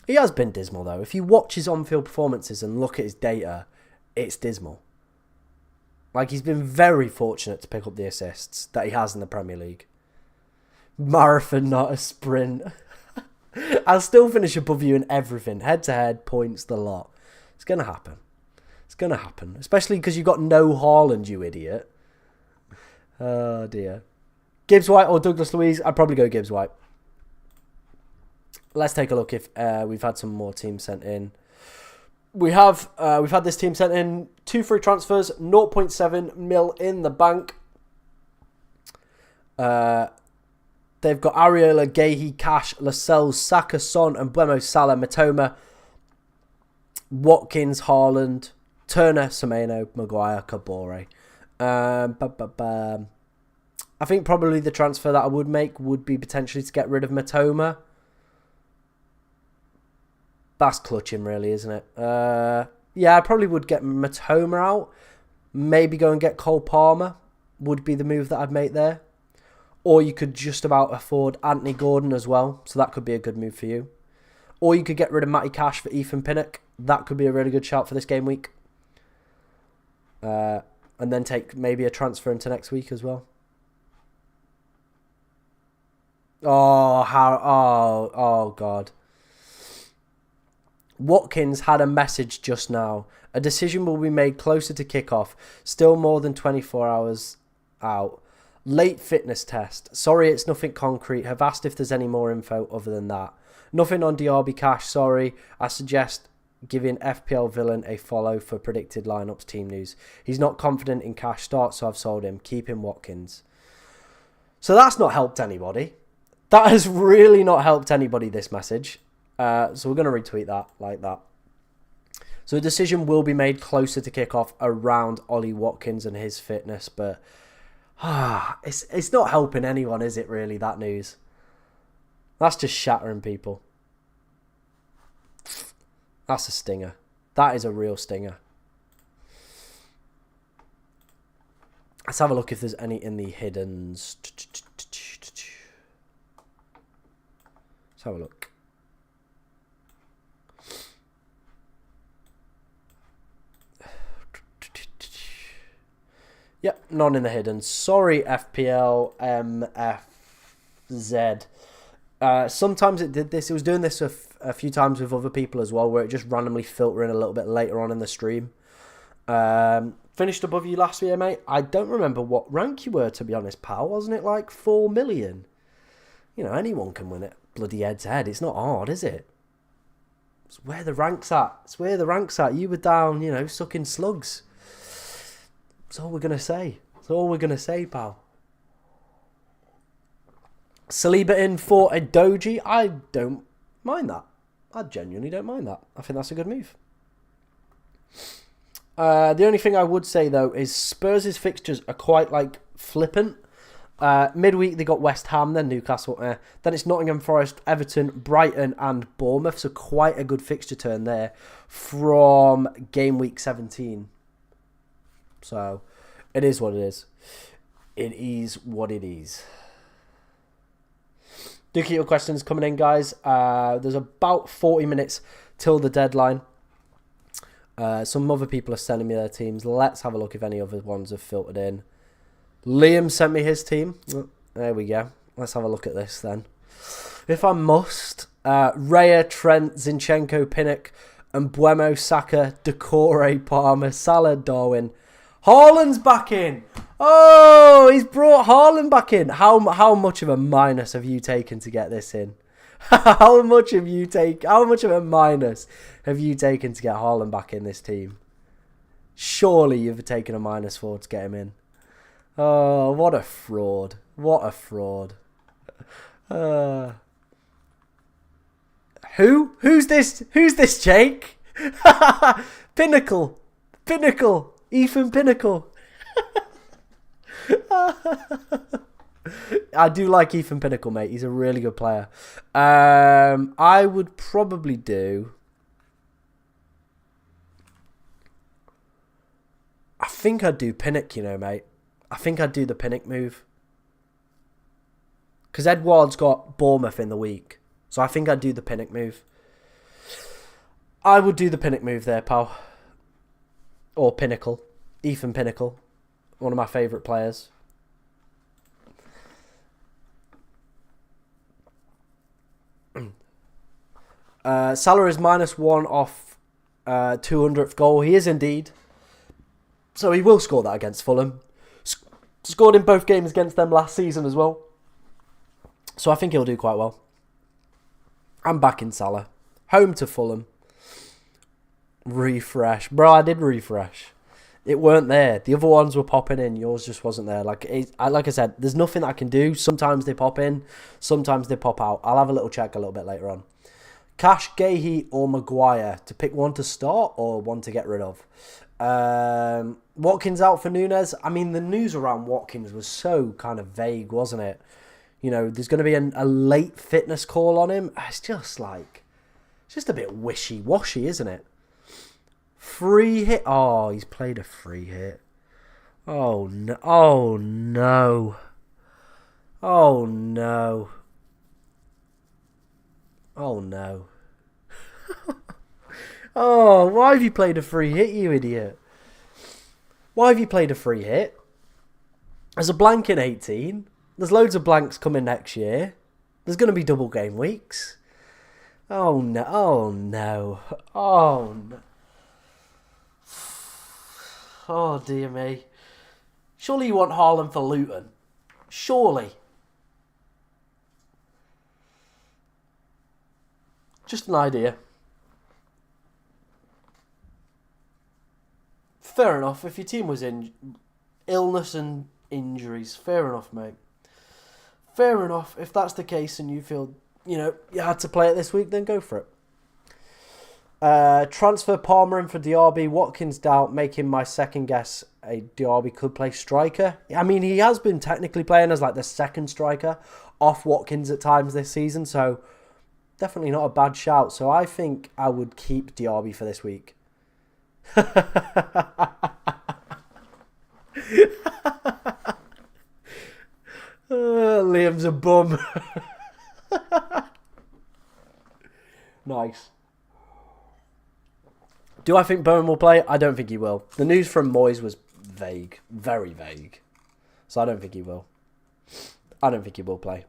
He has been dismal, though. If you watch his on-field performances and look at his data, it's dismal. Like, he's been very fortunate to pick up the assists that he has in the Premier League. Marathon, not a sprint. I'll still finish above you in everything. Head-to-head, points, the lot. It's going to happen. It's going to happen. Especially because you've got no Haaland, you idiot. Oh, dear. Gibbs White or Douglas Luiz? I'd probably go Gibbs White. Let's take a look if we've had some more teams sent in. We've had this team sent in 2 free transfers, 0.7 mil in the bank. They've got Areola, Gahey, Cash, Lascelles, Saka, Son, and Mbeumo, Salah, Matoma, Watkins, Haaland, Turner, Semenyo, Maguire, Kabore. I think probably the transfer that I would make would be potentially to get rid of Matoma. That's clutching, really, isn't it? Yeah, I probably would get Matoma out. Maybe go and get Cole Palmer would be the move that I'd make there. Or you could just about afford Anthony Gordon as well. So that could be a good move for you. Or you could get rid of Matty Cash for Ethan Pinnock. That could be a really good shout for this game week. And then take maybe a transfer into next week as well. Oh, God. Watkins had a message just now. A decision will be made closer to kickoff. Still more than 24 hours out. Late fitness test. Sorry, it's nothing concrete. Have asked if there's any more info other than that. Nothing on DRB Cash, sorry. I suggest giving FPL Villain a follow for predicted lineups team news. He's not confident in Cash start, so I've sold him. Keep him Watkins. So that's not helped anybody. That has really not helped anybody, this message. So we're going to retweet that like that. So a decision will be made closer to kickoff around Ollie Watkins and his fitness, but it's not helping anyone, is it really, that news? That's just shattering people. That's a stinger. That is a real stinger. Let's have a look if there's any in the hiddens. Let's have a look. Yep, none in the hidden. Sorry, FPL MFZ. Sometimes it did this. It was doing this a few times with other people as well, where it just randomly filtered in a little bit later on in the stream. Finished above you last year, mate. I don't remember what rank you were, to be honest, pal. Wasn't it like 4 million? You know, anyone can win it. Bloody head-to-head. It's not hard, is it? It's where the rank's at. It's where the rank's at. You were down, you know, sucking slugs. That's all we're going to say. That's all we're going to say, pal. Saliba in for a Doji. I don't mind that. I genuinely don't mind that. I think that's a good move. The only thing I would say, though, is Spurs' fixtures are quite, like, flippant. Midweek, they got West Ham, then Newcastle. Then it's Nottingham Forest, Everton, Brighton, and Bournemouth. So quite a good fixture turn there from Gameweek 17. So it is what it is. It is what it is. Do keep your questions coming in, guys. There's about 40 minutes till the deadline. Some other people are sending me their teams. Let's have a look if any other ones have filtered in. Liam sent me his team. There we go. Let's have a look at this then. If I must, Raya, Trent, Zinchenko, Pinnock, and Buemo, Saka, Decore, Palmer, Salah, Darwin. Haaland's back in. Oh, he's brought Haaland back in. How much of a minus have you taken to get this in? How much of a minus have you taken to get Haaland back in this team? Surely you've taken a -4 to get him in. Oh, what a fraud. What a fraud. Who's this, Jake? Pinnacle. Ethan Pinnacle. I do like Ethan Pinnacle, mate. He's a really good player. I would probably do... I think I'd do Pinnock, you know, mate. I think I'd do the Pinnock move. Because Edouard's got Bournemouth in the week. So I think I'd do the Pinnock move. I would do the Pinnock move there, pal. Or Pinnacle. Ethan Pinnacle. One of my favourite players. Salah is -1 off 200th goal. He is indeed. So he will score that against Fulham. Scored in both games against them last season as well. So I think he'll do quite well. I'm back in Salah. Home to Fulham. Refresh. Bro, I did refresh. It weren't there. The other ones were popping in. Yours just wasn't there. Like I said, there's nothing that I can do. Sometimes they pop in. Sometimes they pop out. I'll have a little check a little bit later on. Cash, Gahey or Maguire? To pick one to start or one to get rid of? Watkins out for Nunes. I mean, the news around Watkins was so kind of vague, wasn't it? You know, there's going to be a late fitness call on him. It's just a bit wishy-washy, isn't it? Free hit. Oh, he's played a free hit. Oh, no. Oh, no. Oh, no. Oh, no. Oh, why have you played a free hit, you idiot? Why have you played a free hit? There's a blank in 18. There's loads of blanks coming next year. There's going to be double game weeks. Oh, no. Oh, no. Oh, no. Oh, dear me. Surely you want Haaland for Luton. Surely. Just an idea. Fair enough. If your team was in illness and injuries, fair enough, mate. Fair enough. If that's the case and you feel, you know, you had to play it this week, then go for it. Transfer Palmer in for Diaby. Watkins doubt, making my second guess a Diaby could play striker. I mean, he has been technically playing as like the second striker off Watkins at times this season, so definitely not a bad shout. So I think I would keep Diaby for this week. Liam's a bum. Nice. Do I think Bowen will play? I don't think he will. The news from Moyes was vague. Very vague. So I don't think he will. I don't think he will play.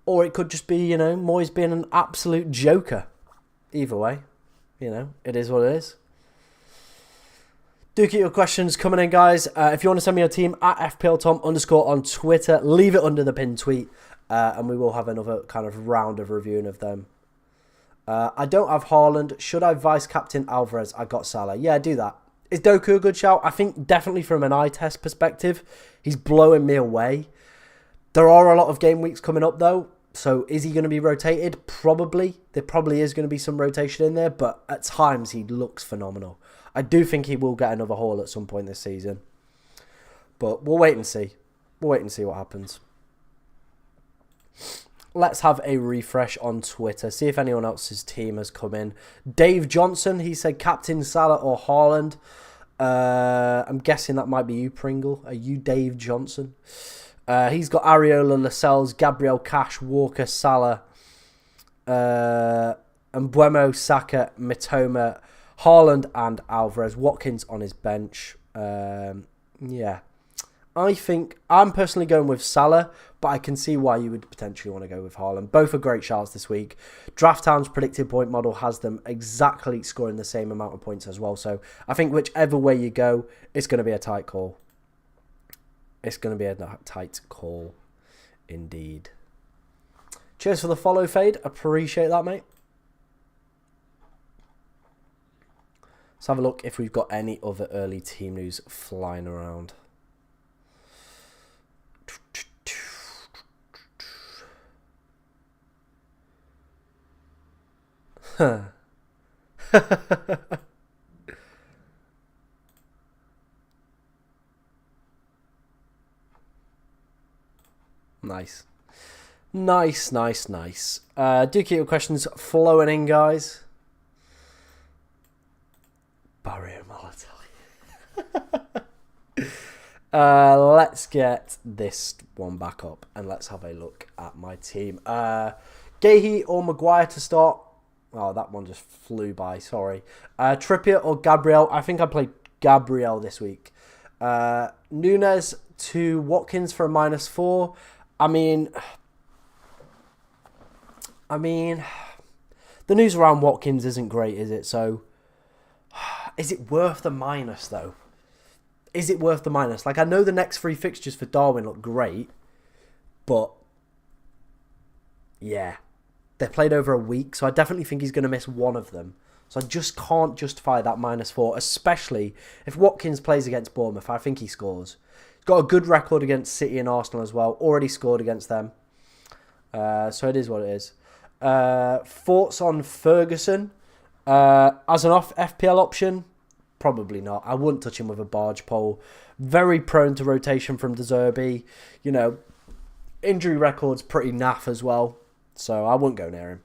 Or it could just be, you know, Moyes being an absolute joker. Either way. You know, it is what it is. Do keep your questions coming in, guys. If you want to send me your team at FPLTom_ on Twitter, leave it under the pinned tweet. And we will have another kind of round of reviewing of them. I don't have Haaland. Should I vice captain Alvarez? I got Salah. Yeah, do that. Is Doku a good shout? I think definitely from an eye test perspective, he's blowing me away. There are a lot of game weeks coming up though. So is he going to be rotated? Probably. There probably is going to be some rotation in there, but at times he looks phenomenal. I do think he will get another haul at some point this season. But we'll wait and see. We'll wait and see what happens. Let's have a refresh on Twitter. See if anyone else's team has come in. Dave Johnson, he said Captain Salah or Haaland. I'm guessing that might be you, Pringle. Are you Dave Johnson? He's got Areola, Lascelles, Gabriel, Cash, Walker, Salah, Mbuemo, Saka, Mitoma, Haaland and Alvarez. Watkins on his bench. Yeah. I think I'm personally going with Salah, but I can see why you would potentially want to go with Haaland. Both are great shouts this week. Drafthound's predicted point model has them exactly scoring the same amount of points as well. So I think whichever way you go, it's going to be a tight call. It's going to be a tight call indeed. Cheers for the follow, Fade. Appreciate that, mate. Let's have a look if we've got any other early team news flying around. Huh. Nice. Nice, nice, nice. Do keep your questions flowing in, guys. Barry Molotelli. Let's get this one back up and let's have a look at my team. Gahey or Maguire to start. Oh, that one just flew by. Sorry. Trippier or Gabriel. I think I played Gabriel this week. Nunes to Watkins for a -4. I mean, the news around Watkins isn't great, is it? So, is it worth the minus, though? Is it worth the minus? Like, I know the next 3 fixtures for Darwin look great, but, yeah. They're played over a week, so I definitely think he's going to miss one of them. So I just can't justify that -4, especially if Watkins plays against Bournemouth. I think he scores. He's got a good record against City and Arsenal as well. Already scored against them. So it is what it is. Thoughts on Ferguson? As an FPL option? Probably not. I wouldn't touch him with a barge pole. Very prone to rotation from De Zerbi. You know, injury record's pretty naff as well. So I wouldn't go near him.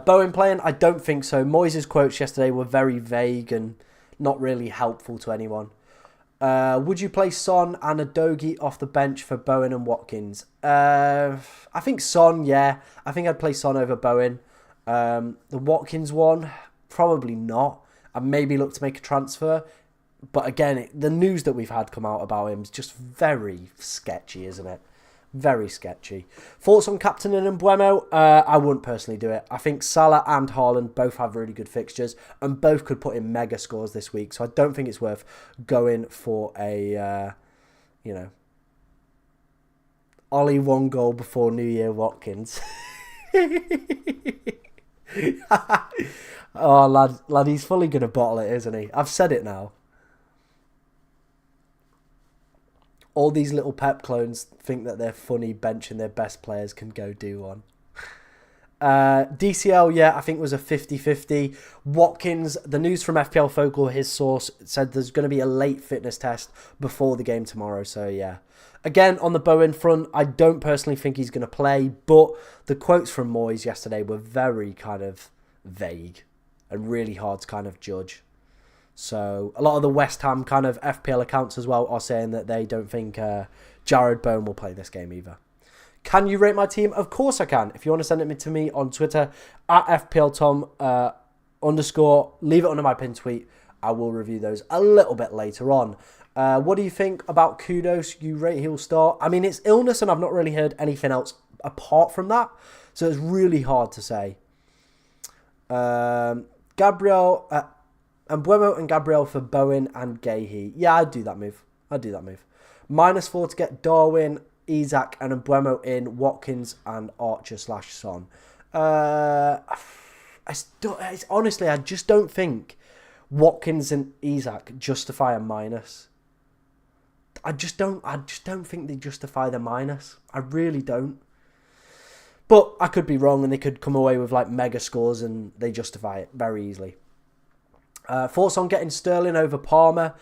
Bowen playing? I don't think so. Moyes' quotes yesterday were very vague and not really helpful to anyone. Would you play Son and Udogie off the bench for Bowen and Watkins? I think Son, yeah. I think I'd play Son over Bowen. The Watkins one, probably not. I'd maybe look to make a transfer. But again, the news that we've had come out about him is just very sketchy, isn't it? Very sketchy. Thoughts on Captain and Mbuemo? I wouldn't personally do it. I think Salah and Haaland both have really good fixtures and both could put in mega scores this week. So I don't think it's worth going for a, Ollie 1 goal before New Year Watkins. Oh, lad, he's fully going to bottle it, isn't he? I've said it now. All these little Pep clones think that they're funny benching their best players can go do one. DCL, yeah, I think was a 50-50. Watkins, the news from FPL Focal, his source, said there's going to be a late fitness test before the game tomorrow. So, yeah. Again, on the Bowen front, I don't personally think he's going to play. But the quotes from Moyes yesterday were very kind of vague and really hard to kind of judge. So a lot of the West Ham kind of FPL accounts as well are saying that they don't think Jared Bowen will play this game either. Can you rate my team? Of course I can. If you want to send it to me on Twitter, at FPLTom _, leave it under my pinned tweet. I will review those a little bit later on. What do you think about Kudos? You rate he'll start? I mean, it's illness and I've not really heard anything else apart from that. So it's really hard to say. Gabriel... Mbuemo and Gabriel for Bowen and Gahey. Yeah, I'd do that move. -4 to get Darwin, Isak and Mbuemo in, Watkins and Archer/Son. Honestly, I just don't think Watkins and Isak justify a minus. I just don't think they justify the minus. I really don't. But I could be wrong, and they could come away with like mega scores, and they justify it very easily. Thoughts on getting Sterling over Palmer?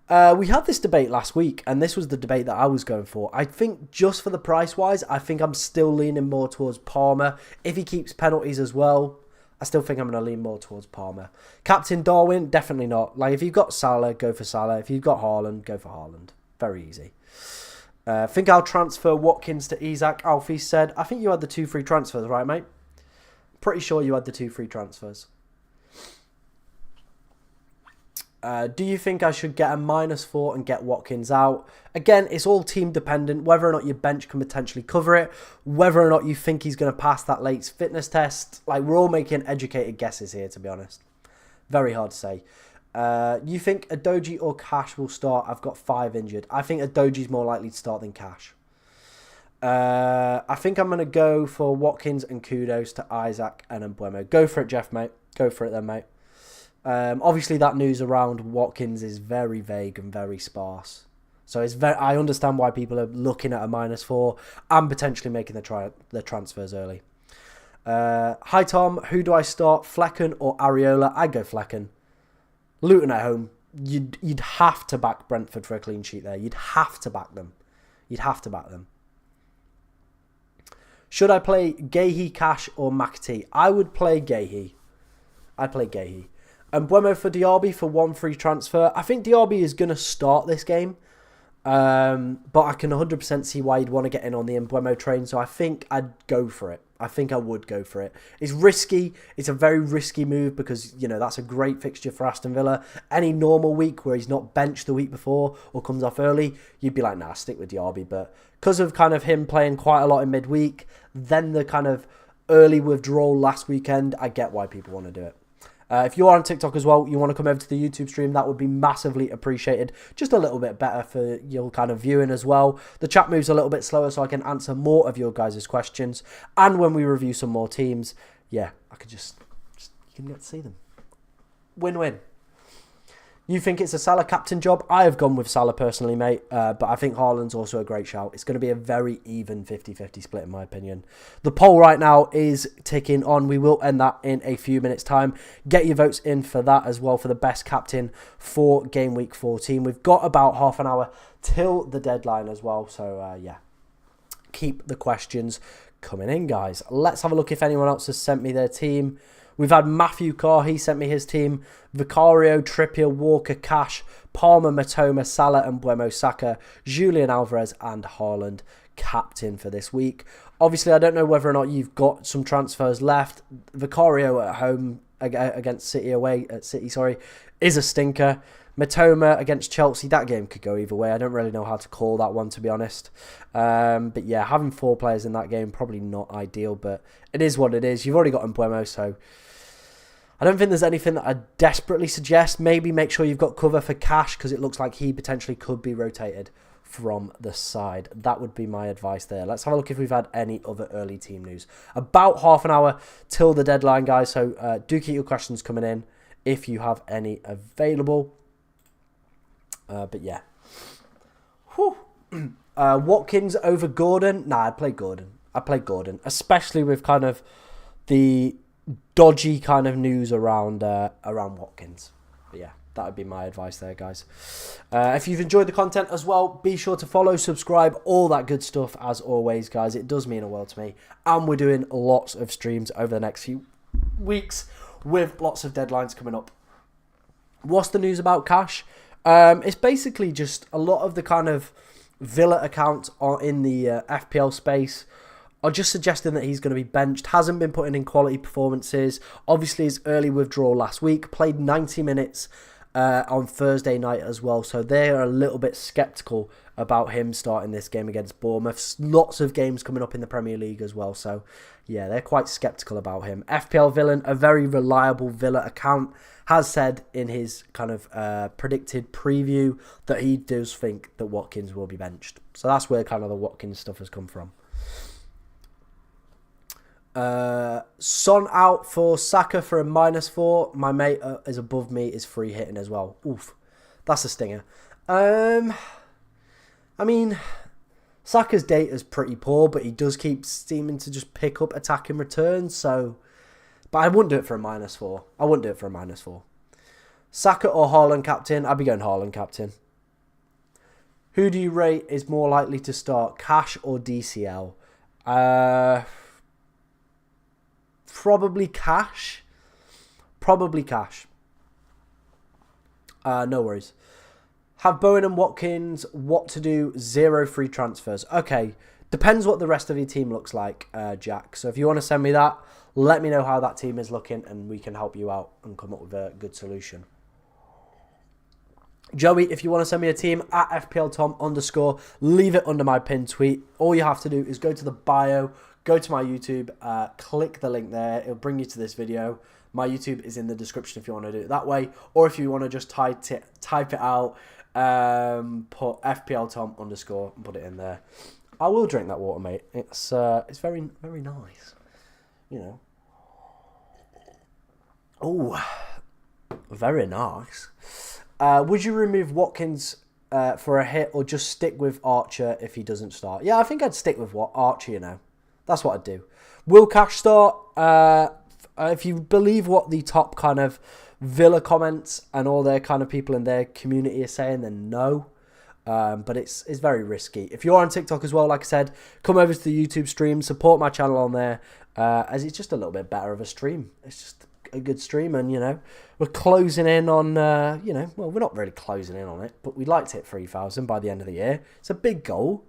We had this debate last week, and this was the debate that I was going for. I think just for the price-wise, I think I'm still leaning more towards Palmer. If he keeps penalties as well, I still think I'm going to lean more towards Palmer. Captain Darwin, definitely not. Like, if you've got Salah, go for Salah. If you've got Haaland, go for Haaland. Very easy. Think I'll transfer Watkins to Isaac, Alfie said. I think you had the 2 free transfers, right, mate? Pretty sure you had the 2 free transfers. Do you think I should get a -4 and get Watkins out? Again, it's all team dependent. Whether or not your bench can potentially cover it. Whether or not you think he's going to pass that late fitness test. Like, we're all making educated guesses here, to be honest. Very hard to say. You think Adoji or Cash will start? I've got 5 injured. I think Adoji's more likely to start than Cash. I think I'm going to go for Watkins and kudos to Isaac and Mbeumo. Go for it, Jeff, mate. Go for it then, mate. Obviously, that news around Watkins is very vague and very sparse. So I understand why people are looking at a -4 and potentially making the transfers early. Hi, Tom. Who do I start, Flecken or Areola? I'd go Flecken. Luton at home. You'd have to back Brentford for a clean sheet there. You'd have to back them. You'd have to back them. Should I play Gahey, Cash or McAtee? I would play Gahey. I'd play Gahey. And Mbeumo for Diaby for 1 free transfer. I think Diaby is going to start this game. But I can 100% see why you'd want to get in on the Mbeumo train. So I think I'd go for it. I think I would go for it. It's risky. It's a very risky move because, you know, that's a great fixture for Aston Villa. Any normal week where he's not benched the week before or comes off early, you'd be like, nah, stick with Diaby. But because of kind of him playing quite a lot in midweek, then the kind of early withdrawal last weekend, I get why people want to do it. If you are on TikTok as well, you want to come over to the YouTube stream, that would be massively appreciated. Just a little bit better for your kind of viewing as well. The chat moves a little bit slower so I can answer more of your guys' questions. And when we review some more teams, yeah, I could just you can get to see them. Win-win. You think it's a Salah captain job? I have gone with Salah personally, mate. But I think Haaland's also a great shout. It's going to be a very even 50-50 split in my opinion. The poll right now is ticking on. We will end that in a few minutes' time. Get your votes in for that as well for the best captain for Game Week 14. We've got about half an hour till the deadline as well. So, yeah, keep the questions coming in, guys. Let's have a look if anyone else has sent me their team. We've had Matthew Carr, he sent me his team. Vicario, Trippier, Walker, Cash, Palmer, Matoma, Salah and Mbeumo, Saka, Julian Alvarez and Haaland captain for this week. Obviously, I don't know whether or not you've got some transfers left. Vicario at home against City is a stinker. Matoma against Chelsea, that game could go either way. I don't really know how to call that one, to be honest. But yeah, having 4 players in that game, probably not ideal, but it is what it is. You've already got Mbeumo, so I don't think there's anything that I desperately suggest. Maybe make sure you've got cover for Cash, because it looks like he potentially could be rotated from the side. That would be my advice there. Let's have a look if we've had any other early team news. About half an hour till the deadline, guys, so do keep your questions coming in if you have any available. But yeah. Watkins over Gordon. Nah, I'd play Gordon. Especially with kind of the dodgy kind of news around Watkins. But yeah, that would be my advice there, guys. If you've enjoyed the content as well, be sure to follow, subscribe, all that good stuff as always, guys. It does mean a world to me. And we're doing lots of streams over the next few weeks with lots of deadlines coming up. What's the news about Cash? It's basically just a lot of the kind of Villa accounts are in the FPL space are just suggesting that he's going to be benched. Hasn't been putting in quality performances. Obviously, his early withdrawal last week. Played 90 minutes on Thursday night as well. So they're a little bit sceptical about him starting this game against Bournemouth. Lots of games coming up in the Premier League as well. So, yeah, they're quite sceptical about him. FPL Villain, a very reliable Villa account, has said in his kind of predicted preview that he does think that Watkins will be benched. So that's where kind of the Watkins stuff has come from. Son out for Saka for a -4. My mate is above me, is free hitting as well. Oof, that's a stinger. I mean, Saka's data is pretty poor, but he does keep seeming to just pick up attacking returns. So, but I wouldn't do it for a -4. I wouldn't do it for a -4. Saka or Haaland captain? I'd be going Haaland captain. Who do you rate is more likely to start, Cash or DCL? Probably Cash. Probably Cash. No worries. Have Bowen and Watkins what to do? 0 free transfers. Okay. Depends what the rest of your team looks like, Jack. So if you want to send me that, let me know how that team is looking and we can help you out and come up with a good solution. Joey, if you want to send me a team at FPLTom_, leave it under my pinned tweet. All you have to do is go to the bio, go to my YouTube, click the link there. It'll bring you to this video. My YouTube is in the description if you want to do it that way. Or if you want to just type it out, put FPLTom_ and put it in there. I will drink that water, mate. It's very, very nice. You know. Oh, very nice. Would you remove Watkins for a hit or just stick with Archer if he doesn't start? Yeah, I think I'd stick with Archer, you know. That's what I'd do. Will Cash start? If you believe what the top kind of Villa comments and all their kind of people in their community are saying, then no. But it's very risky. If you're on TikTok as well, like I said, come over to the YouTube stream, support my channel on there, as it's just a little bit better of a stream. It's just a good stream, and you know, we're closing in on you know, well, we're not really closing in on it, but we'd like to hit 3,000 by the end of the year. It's a big goal,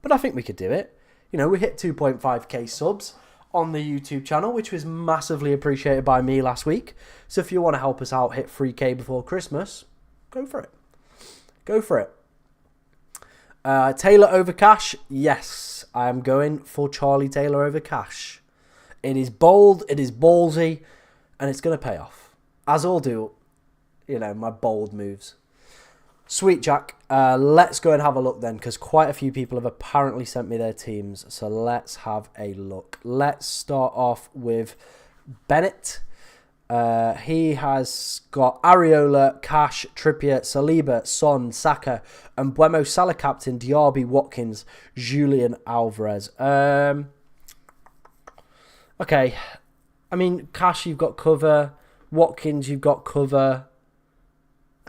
but I think we could do it. You know, we hit 2.5k subs on the YouTube channel, which was massively appreciated by me last week. So if you want to help us out, hit 3k before Christmas, go for it. Go for it. Taylor over Cash? Yes, I am going for Charlie Taylor over Cash. It is bold, it is ballsy, and it's going to pay off. As all do, you know, my bold moves. Sweet, Jack. Let's go and have a look then, because quite a few people have apparently sent me their teams. So let's have a look. Let's start off with Bennett. He has got Areola, Cash, Trippier, Saliba, Son, Saka, and Buemo Salah captain, Diaby, Watkins, Julian Alvarez. Okay. I mean, Cash, you've got cover. Watkins, you've got cover.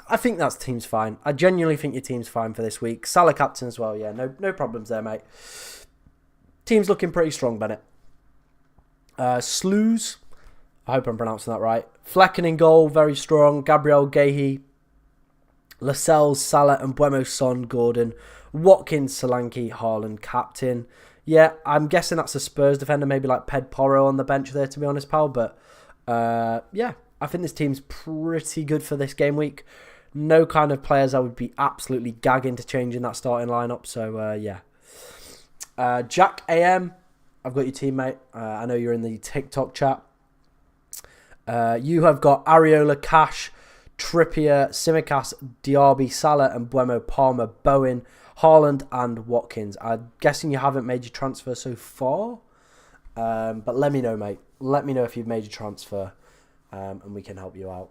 I think that team's fine. I genuinely think your team's fine for this week. Salah captain as well, yeah. No problems there, mate. Team's looking pretty strong, Bennett. Slews. I hope I'm pronouncing that right. Flecken in goal, very strong. Gabriel Gehi, Lascelles, Salah, and Buemo Son, Gordon. Watkins, Solanke, Haaland, captain. Yeah, I'm guessing that's a Spurs defender, maybe like Ped Porro on the bench there, to be honest, pal. But, yeah, I think this team's pretty good for this game week. No kind of players I would be absolutely gagging to change in that starting lineup. So, yeah. Jack AM, I've got your teammate. I know you're in the TikTok chat. You have got Areola, Cash, Trippier, Simicas, Diaby, Salah, and Buemo, Palmer, Bowen, Haaland, and Watkins. I'm guessing you haven't made your transfer so far. But let me know, mate. Let me know if you've made your transfer. And we can help you out.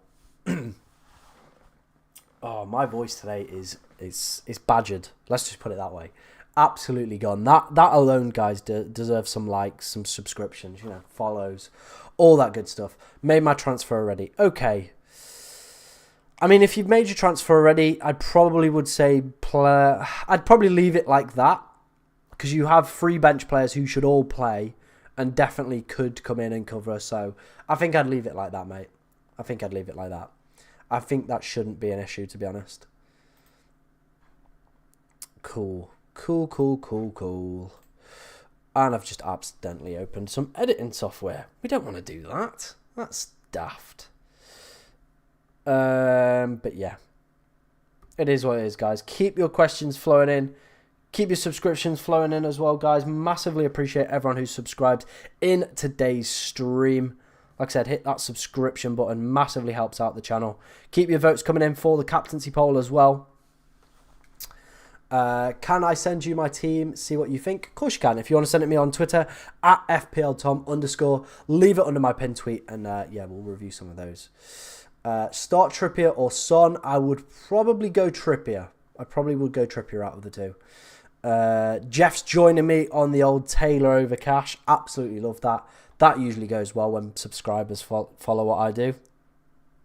Oh, my voice today is badgered. Let's just put it that way. Absolutely gone. That alone, guys, deserves some likes, some subscriptions, you know, follows, all that good stuff. Made my transfer already. Okay. I mean, if you've made your transfer already, I probably would say I'd probably leave it like that, because you have 3 bench players who should all play and definitely could come in and cover. So I think I'd leave it like that, mate. I think I'd leave it like that. I think that shouldn't be an issue, to be honest. Cool. And I've just accidentally opened some editing software. We don't want to do that. That's daft. But yeah. It is what it is, guys. Keep your questions flowing in. Keep your subscriptions flowing in as well, guys. Massively appreciate everyone who's subscribed in today's stream. Like I said, hit that subscription button. Massively helps out the channel. Keep your votes coming in for the captaincy poll as well. Can I send you my team? See what you think. Of course you can. If you want to send it me on Twitter, at FPLTom_, leave it under my pinned tweet. And yeah, we'll review some of those. Start Trippier or Son. I would probably go Trippier. I probably would go Trippier out of the two. Jeff's joining me on the old Taylor over Cash. Absolutely love that. That usually goes well when subscribers follow what I do.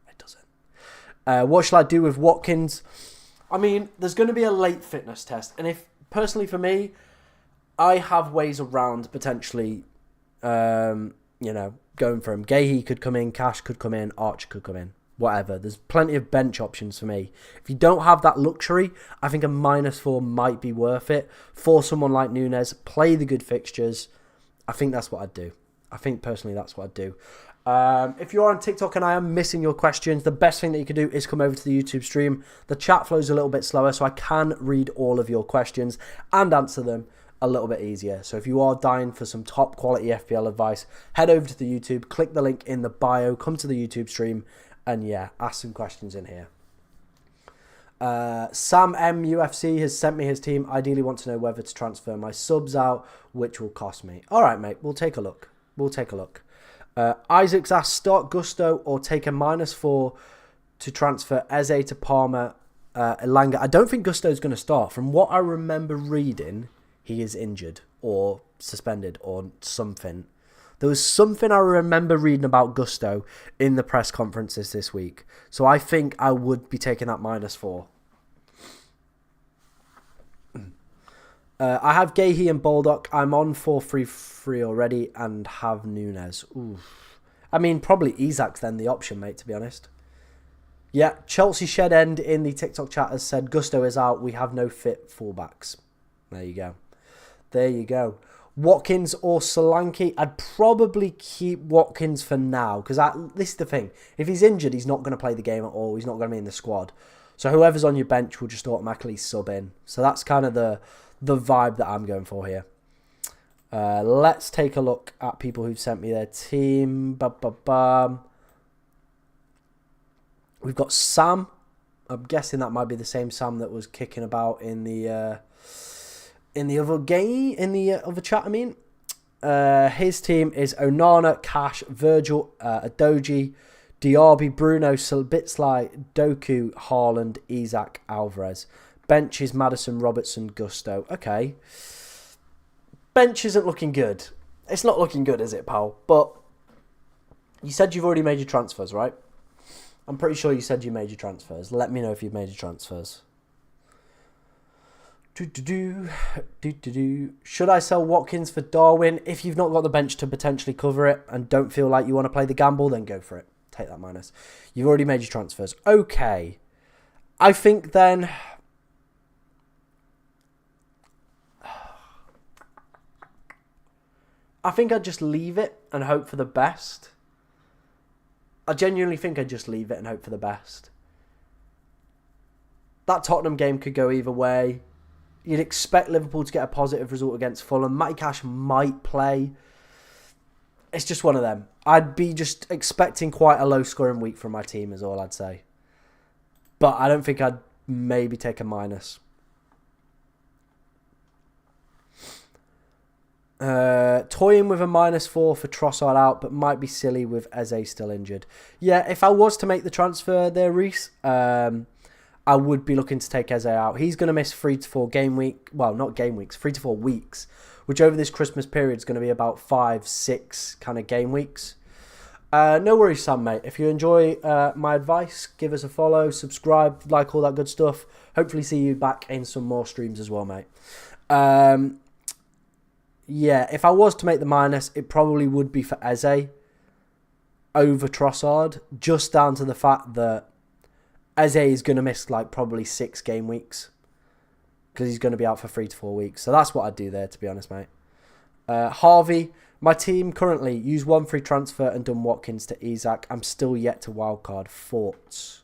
It doesn't. What shall I do with Watkins? I mean, there's going to be a late fitness test. And if, personally for me, I have ways around potentially, going for him. Gahey could come in, Cash could come in, Archer could come in. Whatever. There's plenty of bench options for me. If you don't have that luxury, I think a -4 might be worth it. For someone like Nunes, play the good fixtures. I think that's what I'd do. I think personally that's what I'd do. If you're on TikTok and I am missing your questions, the best thing that you can do is come over to the YouTube stream. The chat flows a little bit slower, so I can read all of your questions and answer them a little bit easier. So if you are dying for some top quality FPL advice, head over to the YouTube, click the link in the bio, come to the YouTube stream, and yeah, ask some questions in here. Sam M UFC has sent me his team. Ideally want to know whether to transfer my subs out, which will cost me. All right, mate, we'll take a look. Isaac's asked, start Gusto or take a -4 to transfer Eze to Parma, Elanga. I don't think Gusto's going to start. From what I remember reading, he is injured or suspended or something. There was something I remember reading about Gusto in the press conferences this week. So I think I would be taking that -4. I have Gahey and Baldock. I'm on 4-3-3 already and have Nunes. Ooh. I mean, probably Isak's then the option, mate, to be honest. Yeah, Chelsea Shed End in the TikTok chat has said, Gusto is out. We have no fit fullbacks. There you go. Watkins or Solanke, I'd probably keep Watkins for now. Because this is the thing. If he's injured, he's not going to play the game at all. He's not going to be in the squad. So whoever's on your bench will just automatically sub in. So that's kind of the vibe that I'm going for here. Let's take a look at people who've sent me their team. We've got Sam. I'm guessing that might be the same Sam that was kicking about in the other game, in the other chat. I mean, his team is Onana, Cash, Virgil, Adoji, Diaby, Bruno, Salbitzlai, Doku, Haaland, Isak, Alvarez. Bench is Maddison, Robertson, Gusto. Okay. Bench isn't looking good. It's not looking good, is it, pal? But you said you've already made your transfers, right? I'm pretty sure you said you made your transfers. Let me know if you've made your transfers. Should I sell Watkins for Darwin? If you've not got the bench to potentially cover it and don't feel like you want to play the gamble, then go for it. Take that minus. You've already made your transfers. Okay. I think then... I think I'd just leave it and hope for the best. I genuinely think I'd just leave it and hope for the best. That Tottenham game could go either way. You'd expect Liverpool to get a positive result against Fulham. Matty Cash might play. It's just one of them. I'd be just expecting quite a low-scoring week from my team is all I'd say. But I don't think I'd maybe take a minus. Toying with a -4 for Trossard out, but might be silly with Eze still injured. Yeah, if I was to make the transfer there, Reese, I would be looking to take Eze out. He's going to miss 3 to 4 game week. Well, not game weeks, 3 to 4 weeks, which over this Christmas period is going to be about 5-6 kind of game weeks. No worries, Sam, mate. If you enjoy my advice, give us a follow, subscribe, like all that good stuff. Hopefully see you back in some more streams as well, mate. Yeah, if I was to make the minus, it probably would be for Eze over Trossard, just down to the fact that Eze is going to miss like probably 6 game weeks because he's going to be out for 3 to 4 weeks. So that's what I'd do there, to be honest, mate. Harvey, my team currently use 1 free transfer and done Watkins to Isak. I'm still yet to wildcard. Thoughts?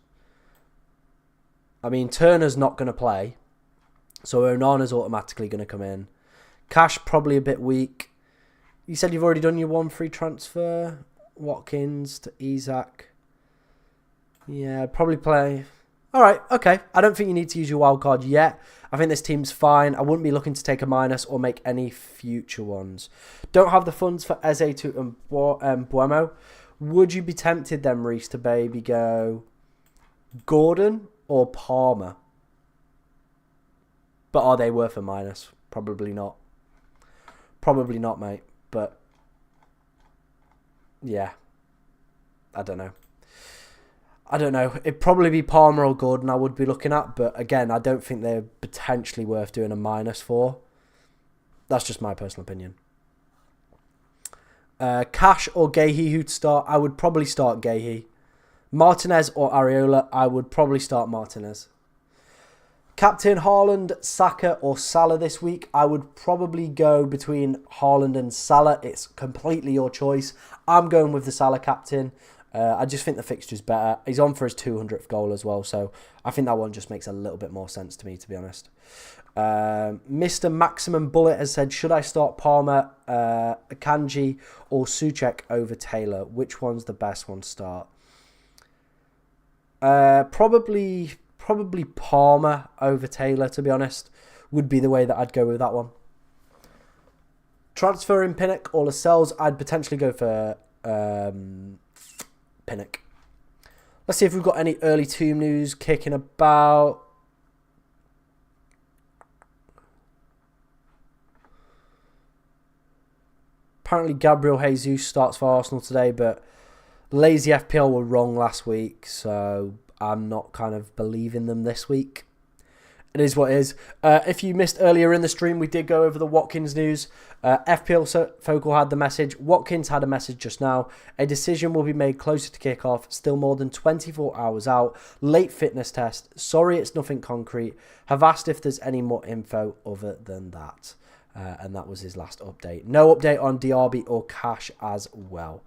I mean, Turner's not going to play, so Onana's automatically going to come in. Cash probably a bit weak. You said you've already done your 1 free transfer. Watkins to Isak. Yeah, probably play. All right, okay. I don't think you need to use your wild card yet. I think this team's fine. I wouldn't be looking to take a minus or make any future ones. Don't have the funds for Eze to Buemo. Would you be tempted then, Reese, to maybe go Gordon or Palmer? But are they worth a minus? Probably not. Probably not, mate. But yeah, I don't know. It'd probably be Palmer or Gordon I would be looking at. But again, I don't think they're potentially worth doing a minus for. That's just my personal opinion. Cash or Gahey who'd start? I would probably start Gahey. Martinez or Areola? I would probably start Martinez. Captain Haaland, Saka or Salah this week? I would probably go between Haaland and Salah. It's completely your choice. I'm going with the Salah captain. I just think the fixture's better. He's on for his 200th goal as well, so I think that one just makes a little bit more sense to me, to be honest. Mr. Maximum Bullet has said, should I start Palmer, Akanji or Souček over Taylor? Which one's the best one to start? Probably Palmer over Taylor, to be honest, would be the way that I'd go with that one. Transfer in Pinnock or Lascelles? I'd potentially go for Pinnock. Let's see if we've got any early team news kicking about. Apparently Gabriel Jesus starts for Arsenal today, but Lazy FPL were wrong last week, so I'm not kind of believing them this week. It is what it is. If you missed earlier in the stream, we did go over the Watkins news. FPL Focal had the message. Watkins had a message just now. A decision will be made closer to kickoff. Still more than 24 hours out. Late fitness test. Sorry, it's nothing concrete. Have asked if there's any more info other than that. And that was his last update. No update on Diaby or Cash as well.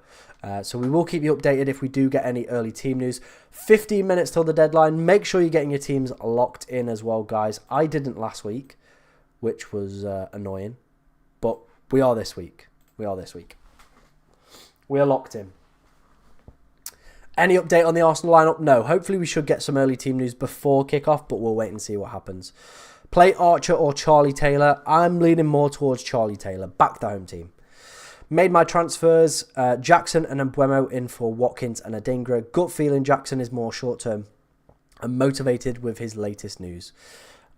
So we will keep you updated if we do get any early team news. 15 minutes till the deadline. Make sure you're getting your teams locked in as well, guys. I didn't last week, which was annoying. But we are this week. We are locked in. Any update on the Arsenal lineup? No. Hopefully we should get some early team news before kickoff, but we'll wait and see what happens. Play Archer or Charlie Taylor? I'm leaning more towards Charlie Taylor. Back the home team. Made my transfers. Jackson and Mbuemo in for Watkins and Adingra. Gut feeling Jackson is more short term. I'm motivated with his latest news.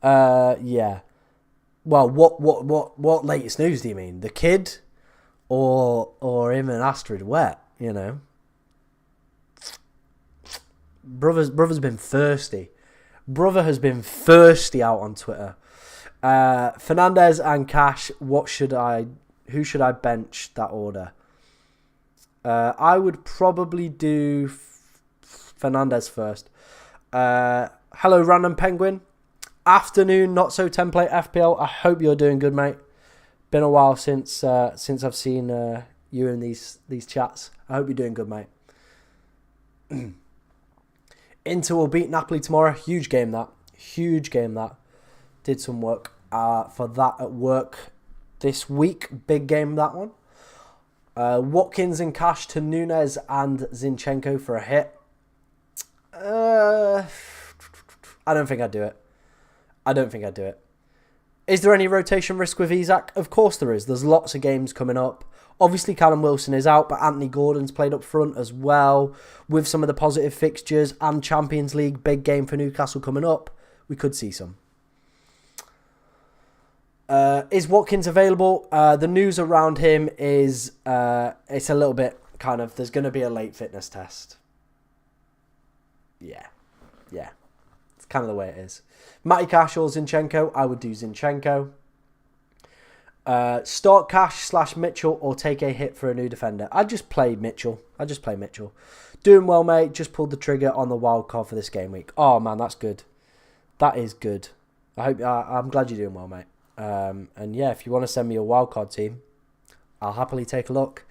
Yeah. Well, what latest news do you mean? The kid, or him and Astrid wet? You know. Brother's been thirsty. Brother has been thirsty out on Twitter. Fernandez and Cash. Who should I bench that order? I would probably do Fernandez first. Hello, Random Penguin. Afternoon, not so template FPL. I hope you're doing good, mate. Been a while since I've seen you in these chats. I hope you're doing good, mate. Inter will beat Napoli tomorrow. Huge game that. Did some work for that at work this week. Big game, that one. Watkins and Cash to Nunez and Zinchenko for a hit. I don't think I'd do it. Is there any rotation risk with Isak? Of course there is. There's lots of games coming up. Obviously, Callum Wilson is out, but Anthony Gordon's played up front as well. With some of the positive fixtures and Champions League, big game for Newcastle coming up, we could see some. Is Watkins available? The news around him is it's a little bit kind of, there's going to be a late fitness test. Yeah. It's kind of the way it is. Matty Cash or Zinchenko? I would do Zinchenko. Start Cash / Mitchell or take a hit for a new defender. I'd just play Mitchell. Doing well, mate. Just pulled the trigger on the wild card for this game week. Oh, man, that's good. That is good. I'm glad you're doing well, mate. And yeah, if you want to send me your wildcard team, I'll happily take a look.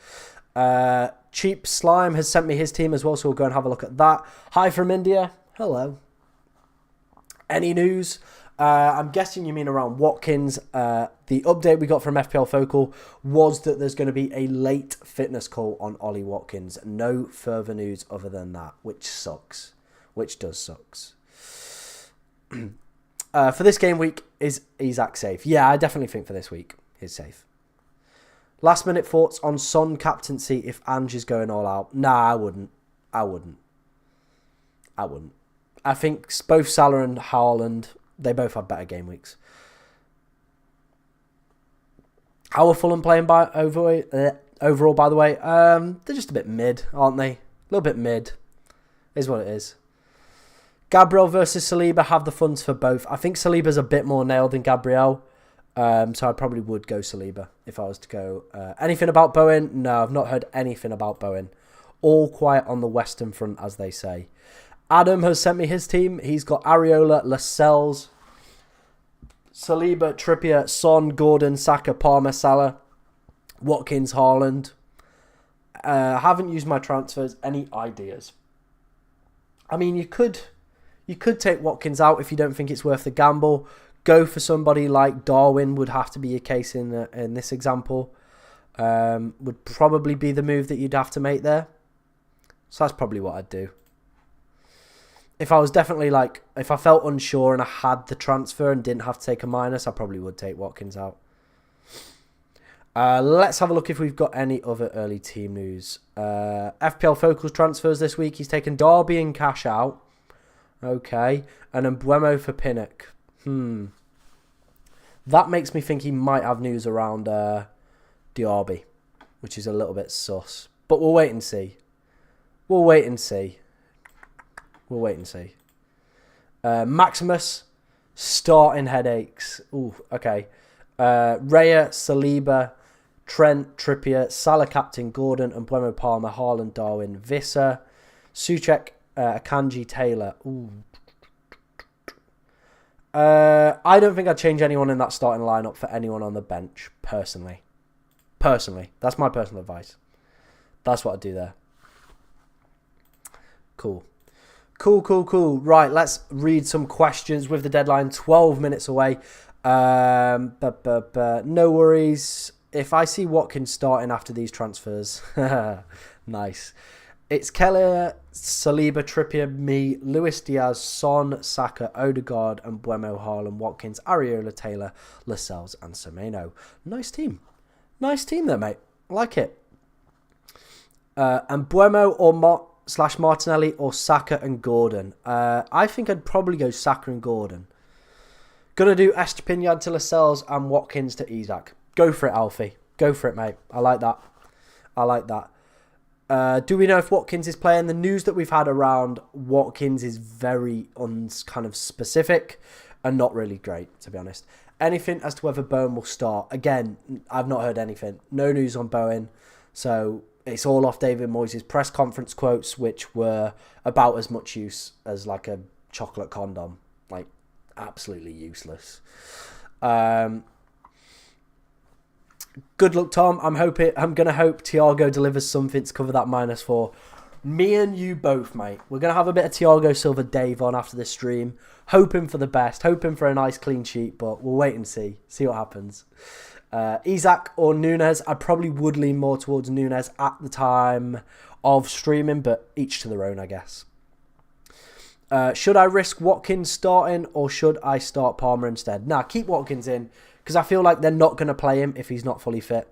Cheap Slime has sent me his team as well, so we'll go and have a look at that. Hi from India. Hello. Any news? I'm guessing you mean around Watkins. The update we got from FPL Focal was that there's going to be a late fitness call on Ollie Watkins. No further news other than that, which sucks. For this game week, is Isak safe? Yeah, I definitely think for this week, he's safe. Last minute thoughts on Son captaincy if Ange is going all out. Nah, I wouldn't. I think both Salah and Haaland, they both have better game weeks. How are Fulham playing overall, by the way? They're just a bit mid, aren't they? A little bit mid. Is what it is. Gabriel versus Saliba, have the funds for both. I think Saliba's a bit more nailed than Gabriel. So I probably would go Saliba if I was to go. Anything about Bowen? No, I've not heard anything about Bowen. All quiet on the Western Front, as they say. Adam has sent me his team. He's got Areola, Lascelles, Saliba, Trippier, Son, Gordon, Saka, Palmer, Salah, Watkins, Haaland. Haven't used my transfers. Any ideas? I mean, you could take Watkins out if you don't think it's worth the gamble. Go for somebody like Darwin would have to be a case in this example. Would probably be the move that you'd have to make there. So that's probably what I'd do. If I was definitely if I felt unsure and I had the transfer and didn't have to take a minus, I probably would take Watkins out. Let's have a look if we've got any other early team news. FPL Focals transfers this week. He's taken Derby and cash out. Okay. And then Mbeumo for Pinnock. That makes me think he might have news around Diaby, which is a little bit sus. But we'll wait and see. Maximus, starting headaches. Ooh, okay. Raya, Saliba, Trent, Trippier, Salah captain, Gordon, and Mbeumo, Palmer, Haaland, Darwin, Visser, Souček, Akanji, Taylor. Ooh. I don't think I'd change anyone in that starting lineup for anyone on the bench, personally. That's my personal advice. That's what I'd do there. Cool. Right, let's read some questions with the deadline 12 minutes away. No worries. If I see Watkins starting after these transfers, nice. It's Keller, Saliba, Trippier, me, Luis Diaz, Son, Saka, Odegaard, and Mbeumo, Haaland, Watkins, Areola, Taylor, Lascelles, and Semenyo. Nice team there, mate. I like it. And Mbeumo or Martinelli or Saka and Gordon. I think I'd probably go Saka and Gordon. Gonna do Estepinian to Lascelles and Watkins to Isak. Go for it, Alfie. Go for it, mate. I like that. Do we know if Watkins is playing? The news that we've had around Watkins is very kind of specific and not really great, to be honest. Anything as to whether Bowen will start? Again, I've not heard anything. No news on Bowen. So it's all off David Moyes' press conference quotes, which were about as much use as like a chocolate condom. Like, absolutely useless. Good luck, Tom. I'm going to hope Thiago delivers something to cover that -4. Me and you both, mate. We're going to have a bit of Thiago Silva Dave on after this stream. Hoping for the best. Hoping for a nice clean sheet, but we'll wait and see. See what happens. Isak or Nunes. I probably would lean more towards Nunes at the time of streaming, but each to their own, I guess. Should I risk Watkins starting or should I start Palmer instead? Nah, keep Watkins in because I feel like they're not going to play him if he's not fully fit.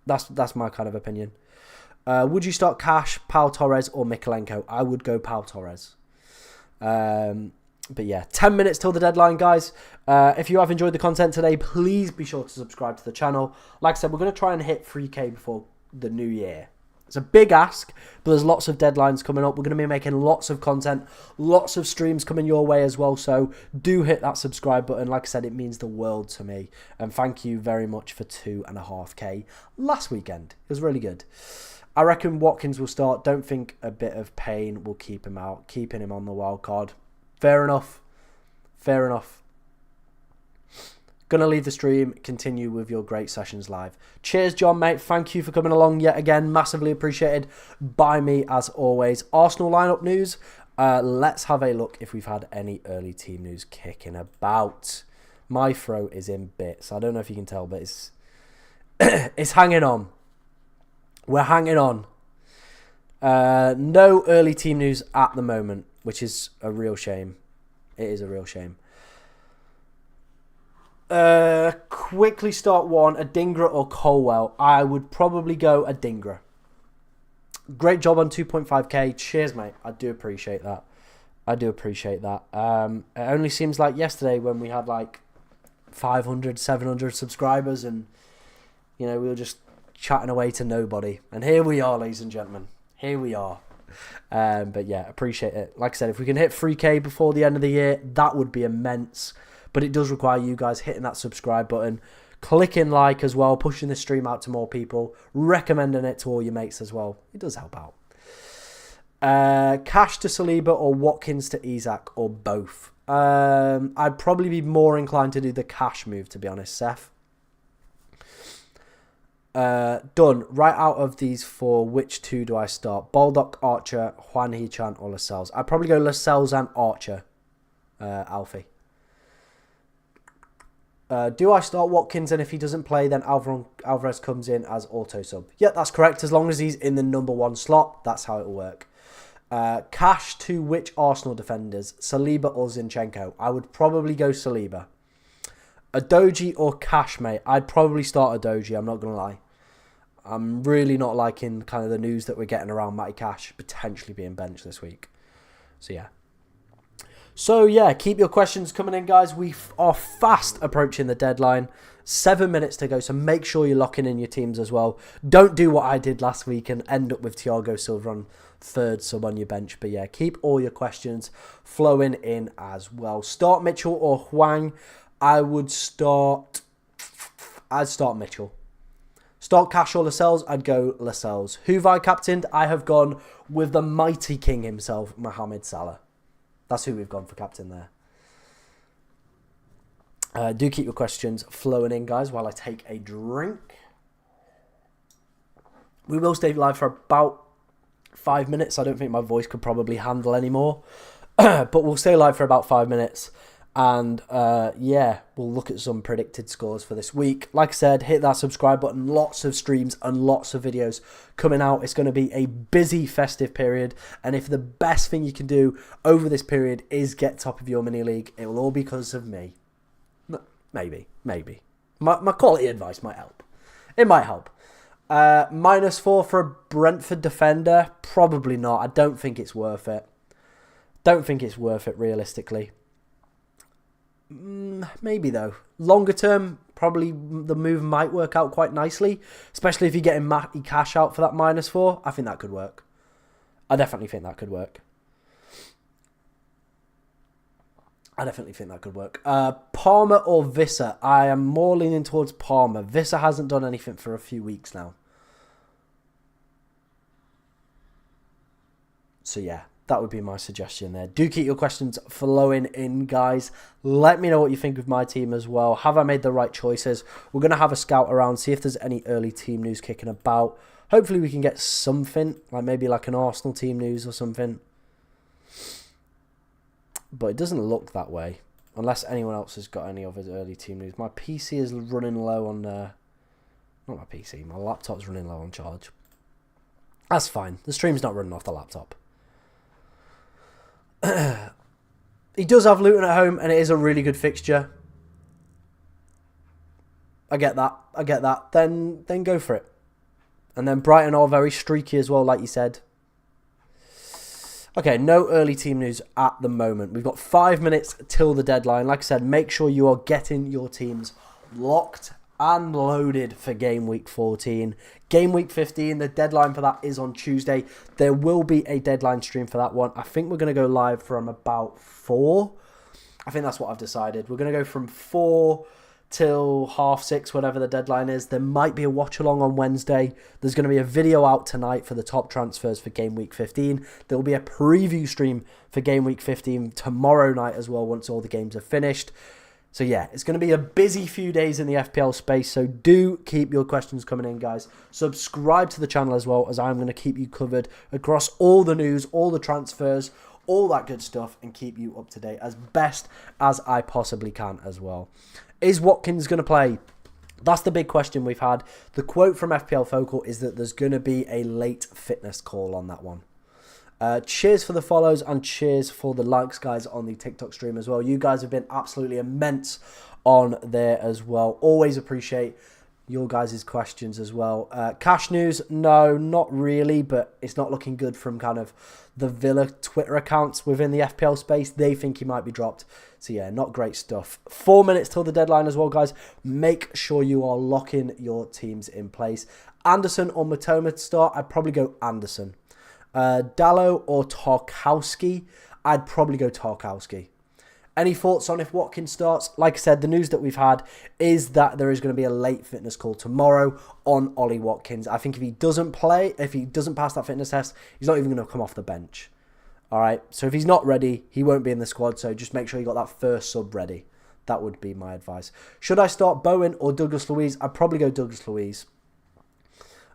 That's my kind of opinion. Would you start Cash, Pau Torres or Mikalenko? I would go Pau Torres. But yeah, 10 minutes till the deadline, guys. If you have enjoyed the content today, please be sure to subscribe to the channel. Like I said, we're going to try and hit 3K before the new year. It's a big ask, but there's lots of deadlines coming up. We're going to be making lots of content, lots of streams coming your way as well. So do hit that subscribe button. Like I said, it means the world to me. And thank you very much for 2.5K last weekend. It was really good. I reckon Watkins will start. Don't think a bit of pain will keep him out, keeping him on the wild card. Fair enough. Gonna leave the stream. Continue with your great sessions live. Cheers, John, mate. Thank you for coming along yet again. Massively appreciated by me as always. Arsenal lineup news. Let's have a look if we've had any early team news kicking about. My throat is in bits. I don't know if you can tell, but it's it's hanging on. We're hanging on. No early team news at the moment, which is a real shame. It is a real shame. Quickly start one, Adingra or Colwell. I would probably go Adingra. Great job on 2.5k. Cheers, mate. I do appreciate that. It only seems like yesterday when we had like 500, 700 subscribers and You know, we were just chatting away to nobody. And here we are, ladies and gentlemen. Here we are. But yeah, appreciate it. Like I said, if we can hit 3K before the end of the year, that would be immense. But it does require you guys hitting that subscribe button, clicking like as well, pushing the stream out to more people, recommending it to all your mates as well. It does help out. Cash to Saliba or Watkins to Isak or both? I'd probably be more inclined to do the cash move, to be honest, Seth. Done. Right out of these four, which two do I start? Baldock, Archer, Juan Hee-chan or Lascelles? I'd probably go Lascelles and Archer, Alfie. Do I start Watkins, and if he doesn't play, then Alvarez comes in as auto sub? Yeah, that's correct. As long as he's in the number 1 slot, that's how it will work. Cash to which Arsenal defenders? Saliba or Zinchenko? I would probably go Saliba. Adoji or Cash, mate? I'd probably start Adoji, I'm not going to lie. I'm really not liking kind of the news that we're getting around Matty Cash potentially being benched this week. So yeah, keep your questions coming in, guys. We are fast approaching the deadline. 7 minutes to go, so make sure you're locking in your teams as well. Don't do what I did last week and end up with Thiago Silva on 3rd sub on your bench. But yeah, keep all your questions flowing in as well. Start Mitchell or Hwang? I'd start Mitchell. Start Cash or Lascelles? I'd go Lascelles. Who've I captained? I have gone with the mighty king himself, Mohamed Salah. That's who we've gone for captain there. Do keep your questions flowing in, guys, while I take a drink. We will stay live for about 5 minutes. I don't think my voice could probably handle any more. But we'll stay live for about 5 minutes. And yeah, we'll look at some predicted scores for this week. Like I said, hit that subscribe button. Lots of streams and lots of videos coming out. It's going to be a busy festive period. And if the best thing you can do over this period is get top of your mini league, it will all be because of me. Maybe. My quality advice might help. It might help. -4 for a Brentford defender? Probably not. I don't think it's worth it. Realistically. Maybe though. Longer term, probably the move might work out quite nicely. Especially if you're getting Matty Cash out for that -4. I think that could work. I definitely think that could work. Palmer or Visser? I am more leaning towards Palmer. Visser hasn't done anything for a few weeks now. So yeah, that would be my suggestion there. Do keep your questions flowing in, guys. Let me know what you think of my team as well. Have I made the right choices? We're going to have a scout around, see if there's any early team news kicking about. Hopefully we can get something, like maybe like an Arsenal team news or something. But it doesn't look that way, unless anyone else has got any of his early team news. My PC is running low on... not my PC, my laptop's running low on charge. That's fine. The stream's not running off the laptop. He does have Luton at home, and it is a really good fixture. I get that. Then go for it. And then Brighton are very streaky as well, like you said. Okay, no early team news at the moment. We've got 5 minutes till the deadline. Like I said, make sure you are getting your teams locked and loaded for Game Week 14. Game Week 15, the deadline for that is on Tuesday. There will be a deadline stream for that one. I think we're going to go live from about 4. I think that's what I've decided. We're going to go from 4 till 6:30, whatever the deadline is. There might be a watch along on Wednesday. There's going to be a video out tonight for the top transfers for Game Week 15. There will be a preview stream for Game Week 15 tomorrow night as well, once all the games are finished. So yeah, it's going to be a busy few days in the FPL space, so do keep your questions coming in, guys. Subscribe to the channel as well, as I'm going to keep you covered across all the news, all the transfers, all that good stuff, and keep you up to date as best as I possibly can as well. Is Watkins going to play? That's the big question we've had. The quote from FPL Focal is that there's going to be a late fitness call on that one. Cheers for the follows and cheers for the likes, guys, on the TikTok stream as well. You guys have been absolutely immense on there as well. Always appreciate your guys' questions as well. Cash news, no, not really, but it's not looking good from kind of the Villa Twitter accounts within the FPL space. They think he might be dropped. So yeah, not great stuff. 4 minutes till the deadline as well, guys. Make sure you are locking your teams in place. Anderson or Matoma to start. I'd probably go Anderson. Dallo or Tarkowski. I'd probably go Tarkowski. Any thoughts on if Watkins starts? Like I said, the news that we've had is that there is going to be a late fitness call tomorrow on Ollie Watkins. I think if he doesn't play, if he doesn't pass that fitness test, he's not even going to come off the bench. All right, so if he's not ready, he won't be in the squad, so just make sure you got that first sub ready. That would be my advice. Should I start Bowen or Douglas Luiz? I'd probably go Douglas Luiz.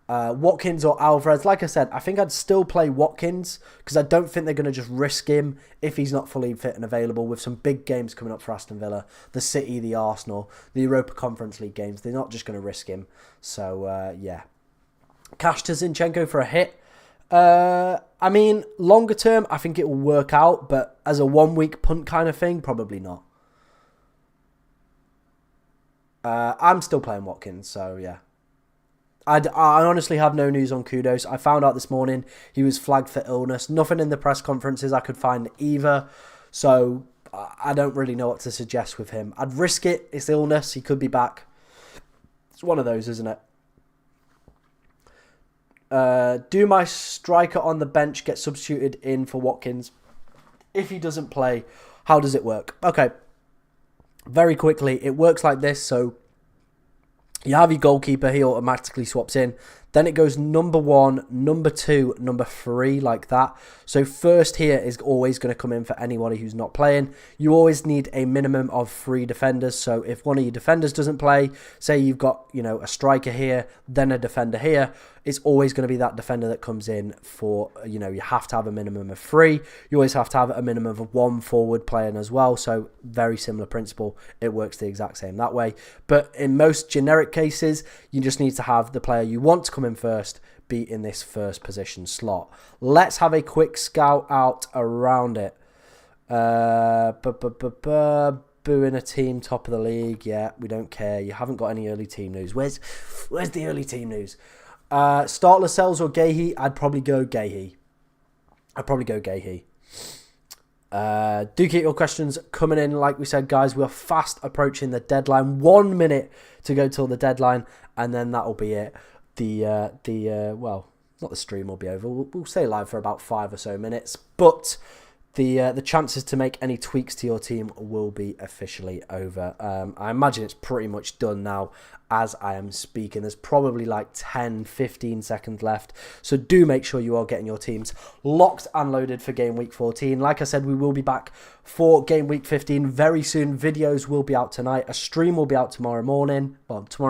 Watkins or Alvarez, like I said, I think I'd still play Watkins because I don't think they're going to just risk him if he's not fully fit and available with some big games coming up for Aston Villa, the City, the Arsenal, the Europa Conference League games. They're not just going to risk him. So, yeah. Cash to Zinchenko for a hit. I mean, longer term, I think it will work out, but as a 1 week punt kind of thing, probably not. I'm still playing Watkins, so yeah. I honestly have no news on Kudos. I found out this morning he was flagged for illness. Nothing in the press conferences I could find either. So I don't really know what to suggest with him. I'd risk it. It's illness. He could be back. It's one of those, isn't it? Do my striker on the bench get substituted in for Watkins? If he doesn't play, how does it work? Okay. Very quickly, it works like this. So you have your goalkeeper, he automatically swaps in. Then it goes number 1, number 2, number 3, like that. So first here is always going to come in for anybody who's not playing. You always need a minimum of 3 defenders. So if one of your defenders doesn't play, say you've got, a striker here, then a defender here, it's always going to be that defender that comes in for, you have to have a minimum of 3. You always have to have a minimum of 1 forward playing as well. So very similar principle. It works the exact same that way. But in most generic cases, you just need to have the player you want to come in first be in this first position slot. Let's have a quick scout out around it. Booing a team top of the league. Yeah, we don't care. You haven't got any early team news. Where's the early team news? Start Lascelles or Gahey? I'd probably go Gahey. Do keep your questions coming in. Like we said, guys, we are fast approaching the deadline. 1 minute to go till the deadline, and then that'll be it. Well, not the stream will be over. We'll stay live for about 5 or so minutes, but the chances to make any tweaks to your team will be officially over. I imagine it's pretty much done now as I am speaking. There's probably like 10, 15 seconds left. So do make sure you are getting your teams locked and loaded for Game Week 14. Like I said, we will be back for Game Week 15 very soon. Videos will be out tonight. A stream will be out tomorrow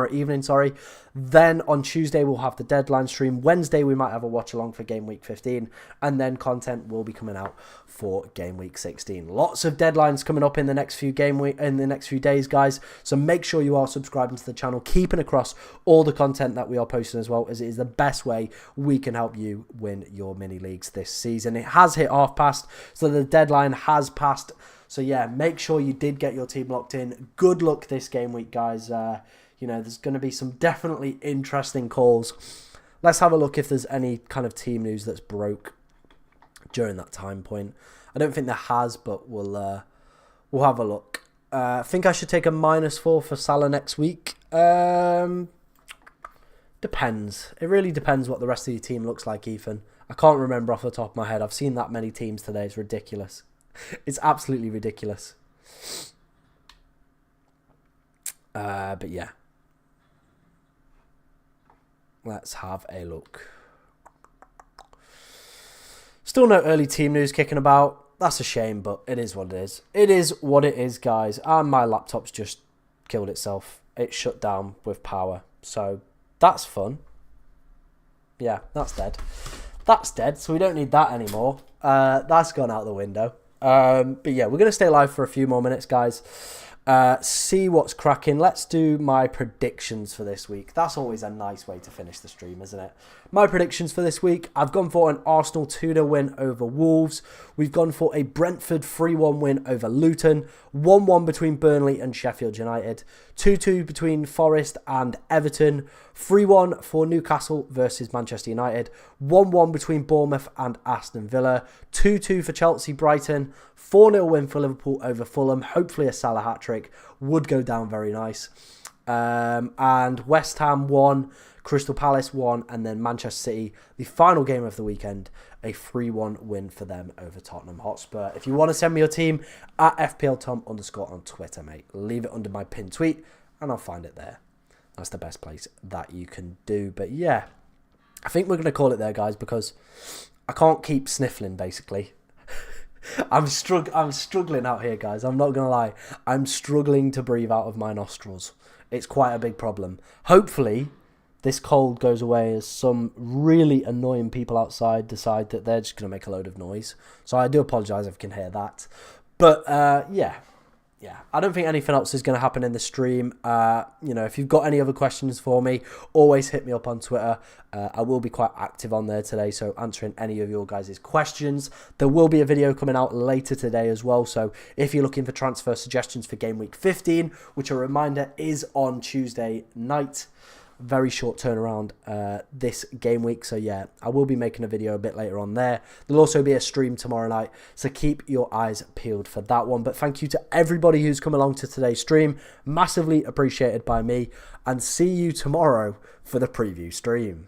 evening, sorry. Then on Tuesday, we'll have the deadline stream. Wednesday, we might have a watch along for Game Week 15. And then content will be coming out for Game Week 16. Lots of deadlines coming up in the next few days, guys. So make sure you are subscribing to the channel, keeping across all the content that we are posting as well, as it is the best way we can help you win your mini leagues this season. It has hit half past, so the deadline has passed. So yeah, make sure you did get your team locked in. Good luck this game week, guys. There's going to be some definitely interesting calls. Let's have a look if there's any kind of team news that's broke during that time point. I don't think there has, but we'll have a look. I think I should take a -4 for Salah next week. Depends. It really depends what the rest of your team looks like, Ethan. I can't remember off the top of my head. I've seen that many teams today. It's ridiculous. It's absolutely ridiculous. But yeah. Let's have a look. Still no early team news kicking about. That's a shame, but it is what it is. It is what it is, guys. And my laptop's just killed itself. It shut down with power. So that's fun. Yeah, that's dead. That's dead, so we don't need that anymore. That's gone out the window. But yeah, we're going to stay live for a few more minutes, guys. See what's cracking. Let's do my predictions for this week. That's always a nice way to finish the stream, isn't it? My predictions for this week, I've gone for an Arsenal 2-0 win over Wolves. We've gone for a Brentford 3-1 win over Luton. 1-1 between Burnley and Sheffield United. 2-2 between Forest and Everton. 3-1 for Newcastle versus Manchester United. 1-1 between Bournemouth and Aston Villa. 2-2 for Chelsea Brighton. 4-0 win for Liverpool over Fulham. Hopefully a Salah hat-trick. Would go down very nice. And West Ham 1, Crystal Palace 1, and then Manchester City, the final game of the weekend, a 3-1 win for them over Tottenham Hotspur. If you want to send me your team, at FPLTom_ on Twitter, mate. Leave it under my pinned tweet, and I'll find it there. That's the best place that you can do. But yeah, I think we're going to call it there, guys, because I can't keep sniffling, basically. I'm struggling out here, guys. I'm not going to lie. I'm struggling to breathe out of my nostrils. It's quite a big problem. Hopefully, this cold goes away as some really annoying people outside decide that they're just going to make a load of noise. So I do apologise if you can hear that. But yeah, I don't think anything else is going to happen in the stream. If you've got any other questions for me, always hit me up on Twitter. I will be quite active on there today, so answering any of your guys' questions. There will be a video coming out later today as well, so if you're looking for transfer suggestions for Game Week 15, which a reminder is on Tuesday night, very short turnaround this game week. So yeah, I will be making a video a bit later on there. There'll also be a stream tomorrow night, so keep your eyes peeled for that one. But thank you to everybody who's come along to today's stream. Massively appreciated by me, and see you tomorrow for the preview stream.